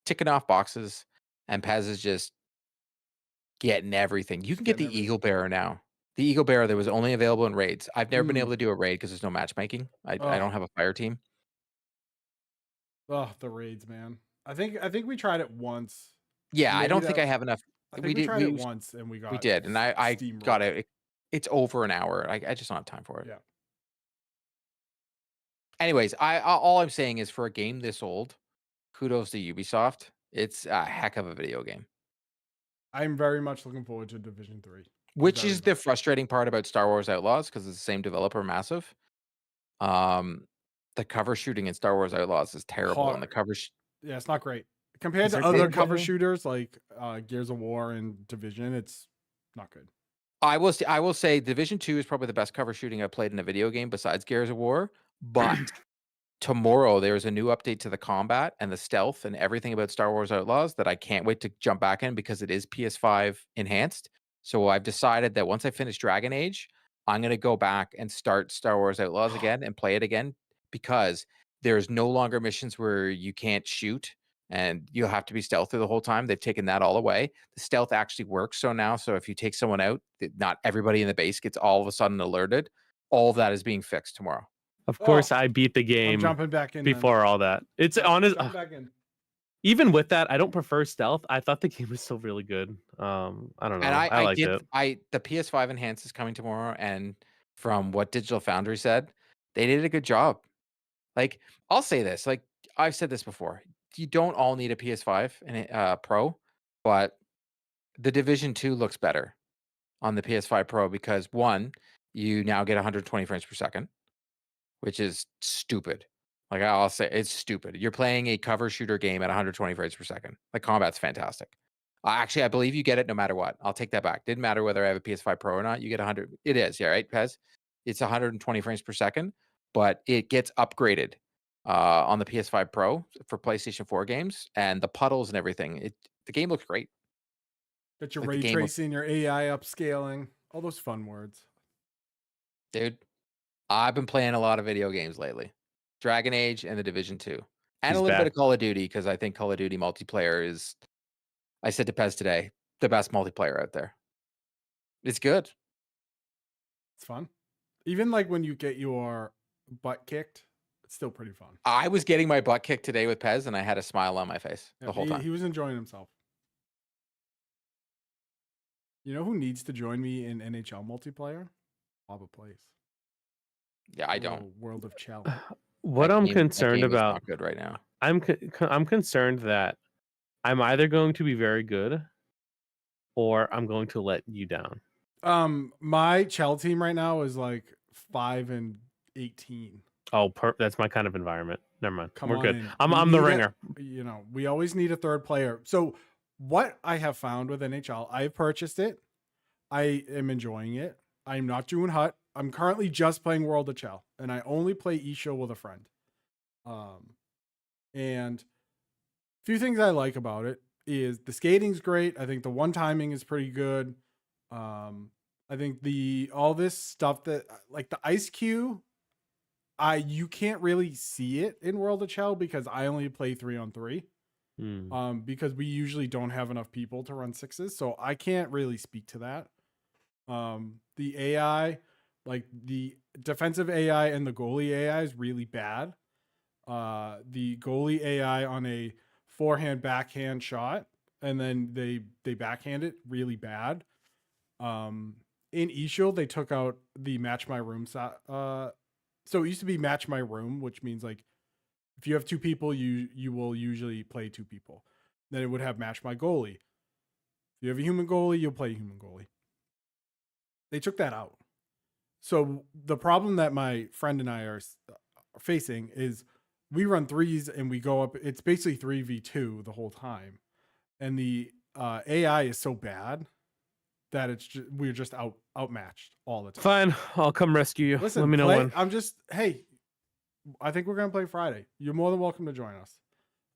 ticking off boxes. and Pez is just getting everything. You can get Getting the everything. Eagle Bearer now. The Eagle Bearer that was only available in raids. I've never been able Mm. to do a raid because there's no matchmaking. I Oh, don't have a fire team. oh, the raids, man. I think we tried it once. Yeah, I Maybe don't think I have enough. I think We we did. tried it once and we We got did, and I got steamrolled. it. It's over an hour. I just don't have time for it. Yeah. Anyways, all I'm saying is for a game this old, kudos to Ubisoft. It's a heck of a video game. I'm very much looking forward to Division 3. Which Very is the much. frustrating part about Star Wars Outlaws because it's the same developer, Massive. The cover shooting in Star Wars Outlaws is terrible, and the Hard. cover Yeah, it's not great. Compared Is to there other cover cover shooting? shooters like Gears of War and Division, it's not good. I will say Division 2 is probably the best cover shooting I've played in a video game besides Gears of War, but tomorrow there's a new update to the combat and the stealth and everything about Star Wars Outlaws that I can't wait to jump back in because it is PS5 enhanced. So I've decided that once I finish Dragon Age, I'm going to go back and start Star Wars Outlaws again and play it again because there's no longer missions where you can't shoot and you'll have to be stealthy the whole time. They've taken that all away. The stealth actually works so now. So if you take someone out, not everybody in the base gets all of a sudden alerted. All of that is being fixed tomorrow. Of course, Oh, I beat the I'm game jumping back in then. before all that. It's honest. Jump back in. Even with that, I don't prefer stealth. I thought the game was still really good. I don't know. And I liked it. the PS5 Enhance is coming tomorrow, and from what Digital Foundry said, they did a good job. Like, I'll say this, like I've said this before, you don't all need a PS5 and Pro, but the Division 2 looks better on the PS5 Pro because one, you now get 120 frames per second, which is stupid. Like I'll say, it's stupid. You're playing a cover shooter game at 120 frames per second. The combat's fantastic. Actually, I believe you get it no matter what. I'll take that back. Didn't matter whether I have a PS5 Pro or not. You get 100. It is, yeah, right, Pez? It's 120 frames per second, but it gets upgraded on the PS5 Pro for PlayStation 4 games, and the puddles and everything. The game looks great. Got your Like, the ray game looks- tracing, your AI upscaling, all those fun words. Dude, I've been playing a lot of video games lately. Dragon Age and the Division 2. And He's a little bit back. of Call of Duty, because I think Call of Duty multiplayer is, I said to Pez today, the best multiplayer out there. It's good. It's fun. Even like when you get your butt kicked, it's still pretty fun. I was getting my butt kicked today with Pez, and I had a smile on my face the whole time. He was enjoying himself. You know who needs to join me in NHL multiplayer? Lava Plays. Yeah, I don't. World of Chell. What That I'm game- that concerned game is about, not good right now. I'm concerned that I'm either going to be very good or I'm going to let you down. My Chell team right now is like 5-18. Oh, that's my kind of environment. Never mind. Come We're on good. in. I'm We the need ringer. You know, we always need a third player. So what I have found with NHL, I've purchased it. I am enjoying it. I'm not doing Hut. I'm currently just playing World of Chell, and I only play eShow with a friend. And a few things I like about it is the skating's great. I think the one timing is pretty good. I think all this stuff that like the ice cue, you can't really see it in World of Chell because I only play 3-on-3. Because we usually don't have enough people to run sixes, so I can't really speak to that. The AI, like the defensive AI and the goalie AI is really bad. The goalie AI on a forehand backhand shot, and then they backhand it really bad. In eShield, they took out the match my room. So it used to be match my room, which means like if you have two people, you will usually play two people. Then it would have match my goalie. If you have a human goalie, you'll play a human goalie. They took that out. So the problem that my friend and I are facing is we run threes and we go up. It's basically 3v2 the whole time. And the AI is so bad that we're just outmatched all the time. Fine, I'll come rescue you. Listen, let me know when. Hey, I think we're gonna play Friday. You're more than welcome to join us.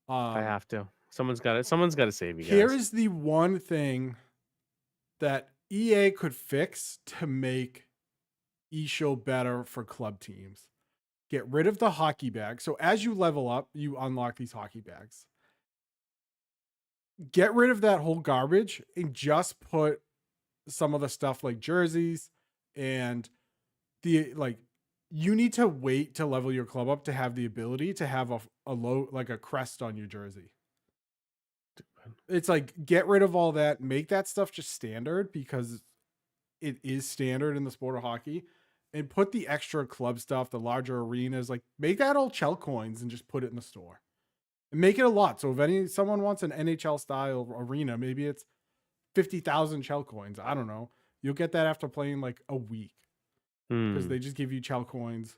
I have to. Someone's got to save you guys. Here is the one thing that EA could fix to make eShow better for club teams. Get rid of the hockey bag. So as you level up, you unlock these hockey bags. get rid of that whole garbage and just put some of the stuff like jerseys and the like. You need to wait to level your club up to have the ability to have a low, like a crest on your jersey. It's like, get rid of all that, make that stuff just standard because it is standard in the sport of hockey, and put the extra club stuff, the larger arenas, like make that all Chell coins and just put it in the store and make it a lot. So if someone wants an NHL style arena, maybe it's 50,000 Chell coins. I don't know. You'll get that after playing like a week because they just give you Chell coins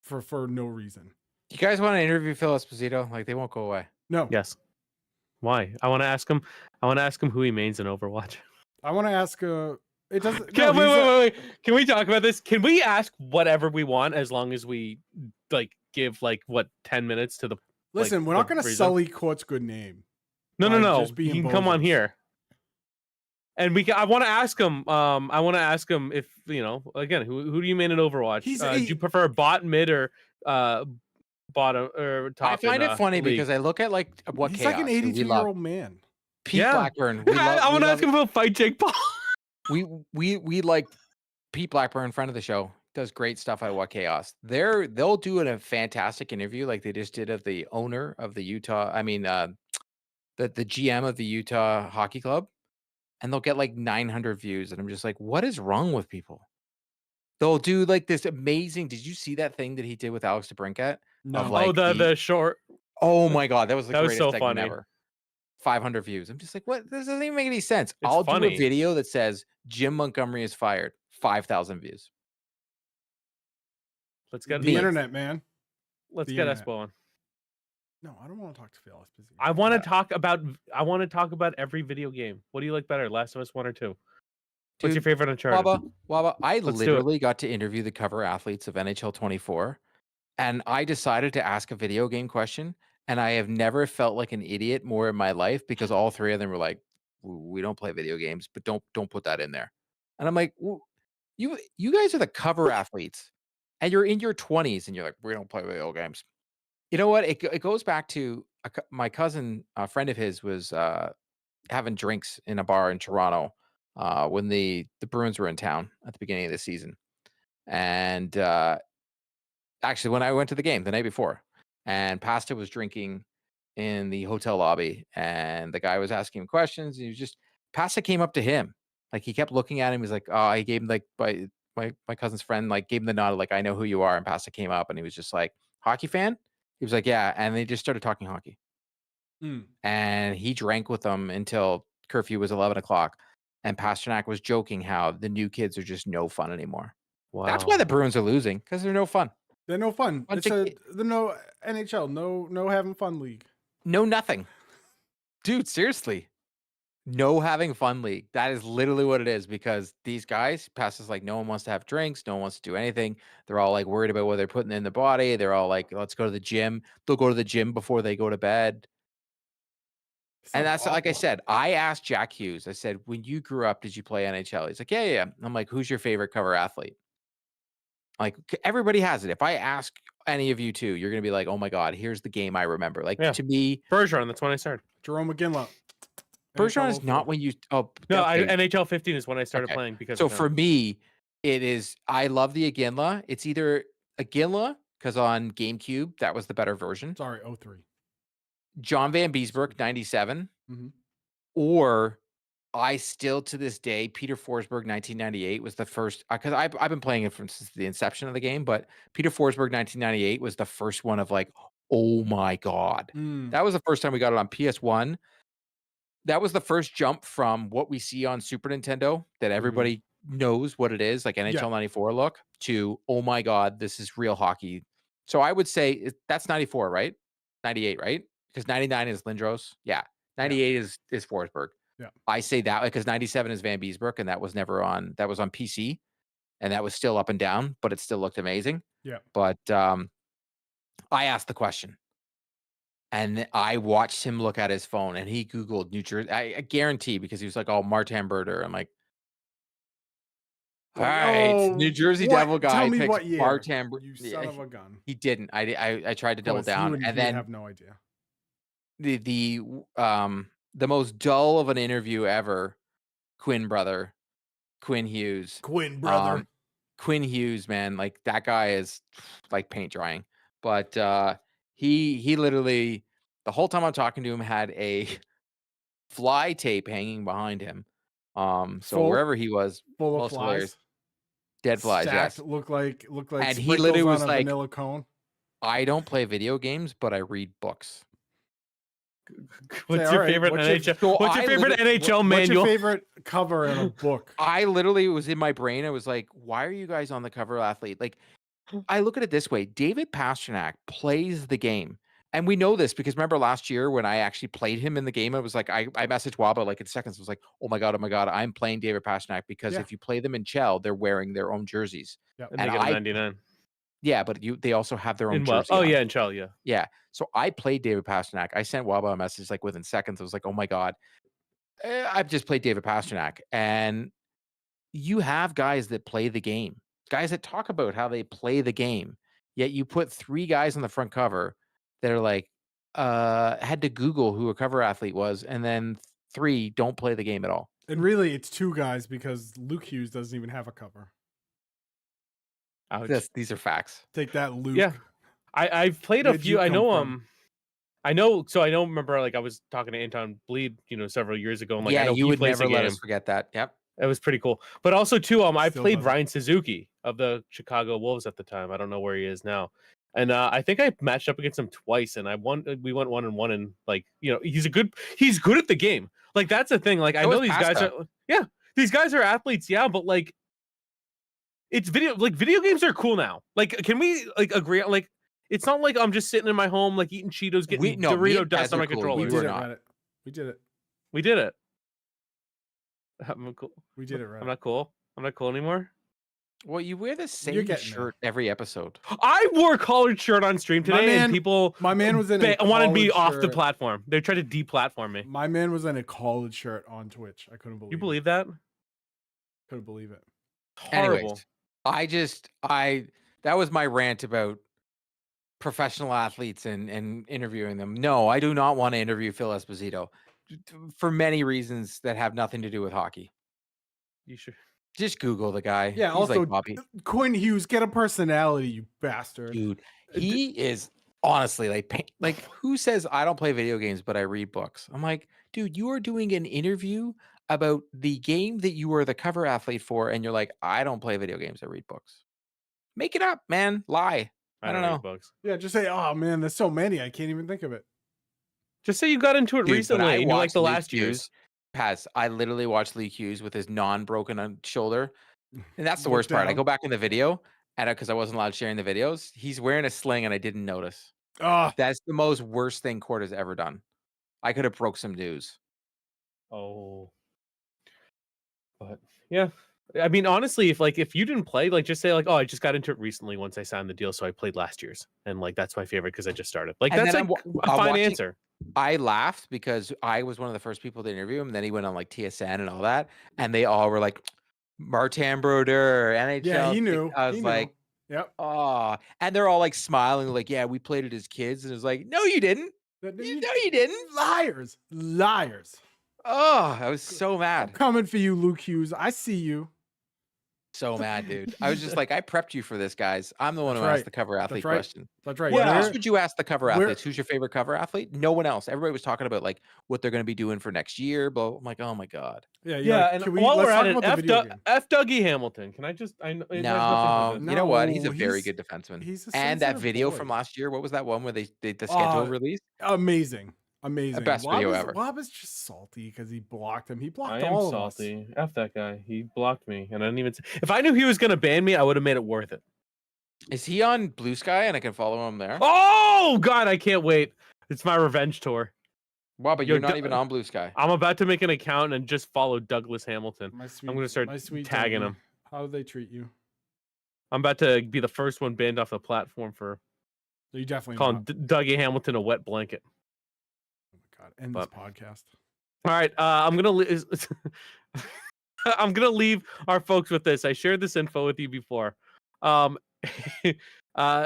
for no reason. You guys want to interview Phil Esposito? Like, they won't go away. No. Yes. Why? I want to ask him. I want to ask him who he mains in Overwatch. I want to ask. It doesn't. Wait. Can we talk about this? Can we ask whatever we want as long as we like give like what 10 minutes to the? Listen, like, we're not going to reason? sully Court's good name. No. Just You being can come on bozos. here. And I want to ask him. I want to ask him if again, who do you main in Overwatch? Do you prefer bot, mid, or bottom or top? I find it funny league? because I look at like what He's chaos, like an who we 82-year-old man. Pete Blackburn. I want to ask him about fight Jake Paul. We like Pete Blackburn, friend of the show, does great stuff at What Chaos. They'll do a fantastic interview like they just did of the owner of the Utah. I mean, the GM of the Utah Hockey Club, and they'll get like 900 views, and I'm just like, what is wrong with people? They'll do like this amazing. Did you see that thing that he did with Alex DeBrincat? No. Of, like, the short. Oh my god, that was the greatest so segment funny. ever. 500 views. I'm just like, what? This doesn't even make any sense. It's I'll do funny. a video that says Jim Montgomery is fired. 5,000 views. Let's get The internet, man. Let's The get internet. Espo on. No, I don't want to talk to Phil Esposito. I want to talk about every video game. What do you like better, Last of Us 1 or 2? What's your favorite Uncharted? Waba, I Let's do it. literally got to interview the cover athletes of NHL 24, and I decided to ask a video game question, and I have never felt like an idiot more in my life because all three of them were like, "We don't play video games, but don't put that in there." And I'm like, "You guys are the cover athletes, and you're in your 20s, and you're like, we don't play video games." You know what? It goes back to my cousin, a friend of his, was having drinks in a bar in Toronto when the Bruins were in town at the beginning of the season. And actually, when I went to the game the night before, and Pasta was drinking in the hotel lobby, and the guy was asking him questions. And Pasta came up to him. Like, he kept looking at him. He's like, oh, he gave him like my cousin's friend, like, gave him the nod, like, I know who you are. And Pasta came up and he was just like, hockey fan? He was like, yeah. And they just started talking hockey. And he drank with them until curfew was 11 o'clock. And Pasternak was joking how the new kids are just no fun anymore. Wow. That's why the Bruins are losing, because they're no fun. They're no fun. It's the no NHL, no having fun league. No nothing. Dude, seriously. No having fun league. That is literally what it is, because these guys, Pasta's like, no one wants to have drinks. No one wants to do anything. They're all like worried about what they're putting in the body. They're all like, let's go to the gym. They'll go to the gym before they go to bed. And that's awful. Like I said, I asked Jack Hughes, I said, when you grew up, did you play NHL? He's like, yeah. I'm like, who's your favorite cover athlete? Like, everybody has it. If I ask any of you two, you're going to be like, oh my God, here's the game I remember. Like, to me, Bergeron, that's when I started. Jerome McGinley. Bergeron is not when you. Oh, no, NHL 15 is when I started playing. Because so for me, it is. I love the Iginla. It's either Iginla, because on GameCube that was the better version. Sorry, 03. John Van Beesbroek, 97, or I still to this day, Peter Forsberg, 1998 was the first, because I've been playing it since the inception of the game, but Peter Forsberg, 1998 was the first one of like, oh my God. That was the first time we got it on PS1. That was the first jump from what we see on Super Nintendo that everybody knows what it is, like NHL 94 look, to, oh my God, this is real hockey. So I would say that's 94, right? 98, right? Because 99 is Lindros. Yeah. 98 is Forsberg. Yeah. I say that because 97 is Van Beesbroek, and that was on PC, and that was still up and down, but it still looked amazing. Yeah. But I asked the question, and I watched him look at his phone, and he Googled New Jersey. I guarantee, because he was like, oh, Martin Berder. I'm like, all right, New Jersey Devil guy. Tell me what year. Martin, you son of a gun. He didn't. I tried to double down, and then have no idea. the most dull of an interview ever. Quinn Hughes. Quinn brother. Quinn Hughes, man, like that guy is like paint drying. But he literally the whole time I'm talking to him had a fly tape hanging behind him. So Full- wherever he was, full of most hilarious. flies. Dead flies, Stacked, yes. look like And he sprinkles literally on was a like, vanilla cone. I don't play video games, but I read books. What's Say, your all right, favorite what's your- NHL? So What's your I favorite literally- NHL What's manual? your favorite cover in a book? I literally was in my brain. I was like, why are you guys on the cover athlete? Like, I look at it this way. David Pastrnak plays the game. And we know this because remember last year when I actually played him in the game, I was like, I messaged Waba like in seconds. I was like, oh my God, I'm playing David Pastrnak because Yeah. if you play them in Chell, they're wearing their own jerseys. Yep. And they get a 99. Yeah, but they also have their own In well, jersey. oh on. yeah, in Chell, yeah. Yeah. So I played David Pastrnak. I sent Waba a message like within seconds. I was like, oh my God, I've just played David Pastrnak. And you have guys that play the game, guys that talk about how they play the game. Yet you put 3 guys on the front cover that are like, had to Google who a cover athlete was, and then 3 don't play the game at all. And really, it's 2 guys because Luke Hughes doesn't even have a cover. Ouch. These are facts. Take that, Luke. Yeah. I've played a Where'd few. you I know come from? So I know. Remember, like I was talking to Anton Bleed, several years ago. And, like, I Yeah, know you he would plays never the let game. us forget that. Yep. It was pretty cool. But also too, I Still played doesn't. Ryan Suzuki of the Chicago Wolves at the time. I don't know where he is now. And I think I matched up against him twice, and I won. We went 1-1, and like he's good at the game. Like that's the thing. Like I So know is these guys Pasta. are these guys are athletes, yeah, but like it's video games are cool now. Like can we like agree? Like it's not like I'm just sitting in my home like eating Cheetos, getting me Dorito and dust Pez on are my cool. controller. We You did are it, not. Reddit. We did it. We did it. I'm cool. We did it, Reddit. I'm not cool. I'm not cool anymore. Well, you wear the You're same getting there. shirt every episode. I wore a collared shirt on stream My today, man- and people My man was in a wanted me collared off the shirt. platform. They tried to deplatform me. My man was in a college shirt on Twitch. I couldn't believe You believe that? Couldn't believe it. Horrible. Anyways, that was my rant about professional athletes and interviewing them. No, I do not want to interview Phil Esposito for many reasons that have nothing to do with hockey. You sure? Just Google the guy. Yeah, He's also, like Bobby. Quinn Hughes, get a personality, you bastard. Dude, he is honestly like who says I don't play video games but I read books? I'm like, dude, you are doing an interview about the game that you are the cover athlete for, and you're like, I don't play video games, I read books. Make it up, man. Lie. I don't read know. books. Yeah, just say, oh man, there's so many, I can't even think of it. Just say you got into it Dude, but recently, I and you like watched the Luke last years. Hughes. Paz, I literally watched Luke Hughes with his non-broken shoulder, and that's the Look worst part. I down. go back in the video, and because I wasn't allowed sharing the videos, he's wearing a sling, and I didn't notice. Oh, That's the most worst thing Court has ever done. I could have broke some news. Oh, but yeah. I mean, honestly, if you didn't play, like, just say like, oh, I just got into it recently once I signed the deal, so I played last year's, and like that's my favorite because I just started. Like And that's then like I'm a fine watching- answer. I laughed because I was one of the first people to interview him. And then he went on like TSN and all that, and they all were like, Martin Brodeur, NHL. yeah, he knew. I was He knew. like, Yep. oh, and they're all like smiling, like, yeah, we played it as kids, and it was like, no, you didn't. No, you didn't. Liars. Liars. Oh, I was so I'm mad. coming for you, Luke Hughes. I see you. So mad, dude. I was just like, I prepped you for this, guys. I'm the one who That's asked right. the cover athlete right. question. That's right. What Where- else would you ask the cover where- athletes? Who's your favorite cover athlete? No one else. Everybody was talking about like what they're going to be doing for next year. But I'm like, oh my God. Yeah, Yeah, like, and can we, while let's we're talk at it, about the video game. F Dougie Hamilton. Can I just? I know. it has nothing to do No, with this. you know what? He's a No, very he's- good defenseman. he's a And that sensitive video boy. from last year, what was that one where the schedule release? Amazing. Amazing. best video ever. Wob is just salty because he blocked him. He blocked I am all salty. F that guy. He blocked me, and I didn't even. If I knew he was gonna ban me, I would have made it worth it. Is he on Blue Sky and I can follow him there? Oh God, I can't wait. It's my revenge tour. Wow, but Yo, you're not Du- even on Blue Sky. I'm about to make an account and just follow Douglas Hamilton. of us. My sweet, gonna start my sweet tagging Dougie. him. How do they treat you? I'm about to be the first one banned off the platform for You definitely calling not. Dougie Hamilton a wet blanket. Oh my God. End this podcast. All right, I'm gonna I'm gonna leave our folks with this. I shared this info with you before.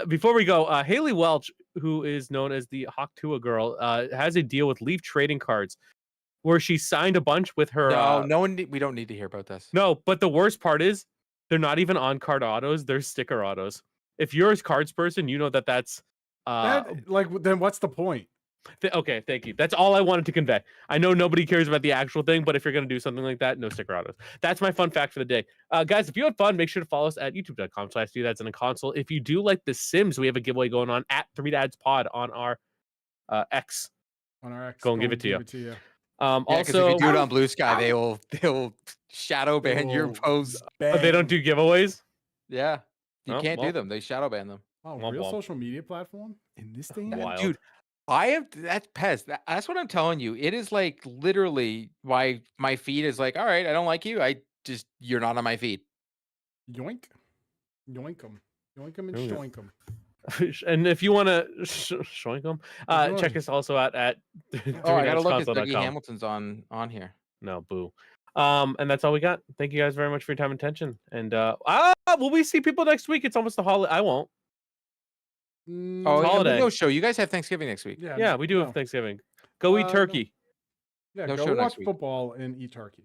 Before we go, Haley Welch, who is known as the Hawk Tua girl, has a deal with Leaf Trading Cards where she signed a bunch with her. No one. We don't need to hear about this. No, but the worst part is they're not even on card autos; they're sticker autos. If you're a cards person, you know that's. Then what's the point? Okay, thank you. That's all I wanted to convey. I know nobody cares about the actual thing, but if you're going to do something like that, no sticker autos. That's my fun fact for the day. Guys, if you had fun, make sure to follow us at youtube.com/3dadsandaconsole. If you do like The Sims, we have a giveaway going on at 3dadspod on our X. On our X. Go and give it to you. Yeah, also, if you do it on Blue Sky, they'll shadow ban your posts. They don't do giveaways? Yeah. You Oh, can't do them. They shadow ban them. Oh, Womp real womp. social media platform in this day and age? Wild. Dude, that's Pez. That's what I'm telling you. It is like literally why my feed is like, all right, I don't like you. You're not on my feed. Yoink. Yoink 'em. Yoink 'em and Ooh. shoink 'em. And if you want to shoink them, check us also out at. Oh, I gotta look at Dougie 3dadsconsole.com. Hamilton's on here. No, boo. And that's all we got. Thank you guys very much for your time and attention. And will we see people next week? It's almost the holiday. I won't. Oh, holiday. no show. You guys have Thanksgiving next week. Yeah, we do have Thanksgiving. Go eat turkey. Yeah, No go show watch next week. football and eat turkey.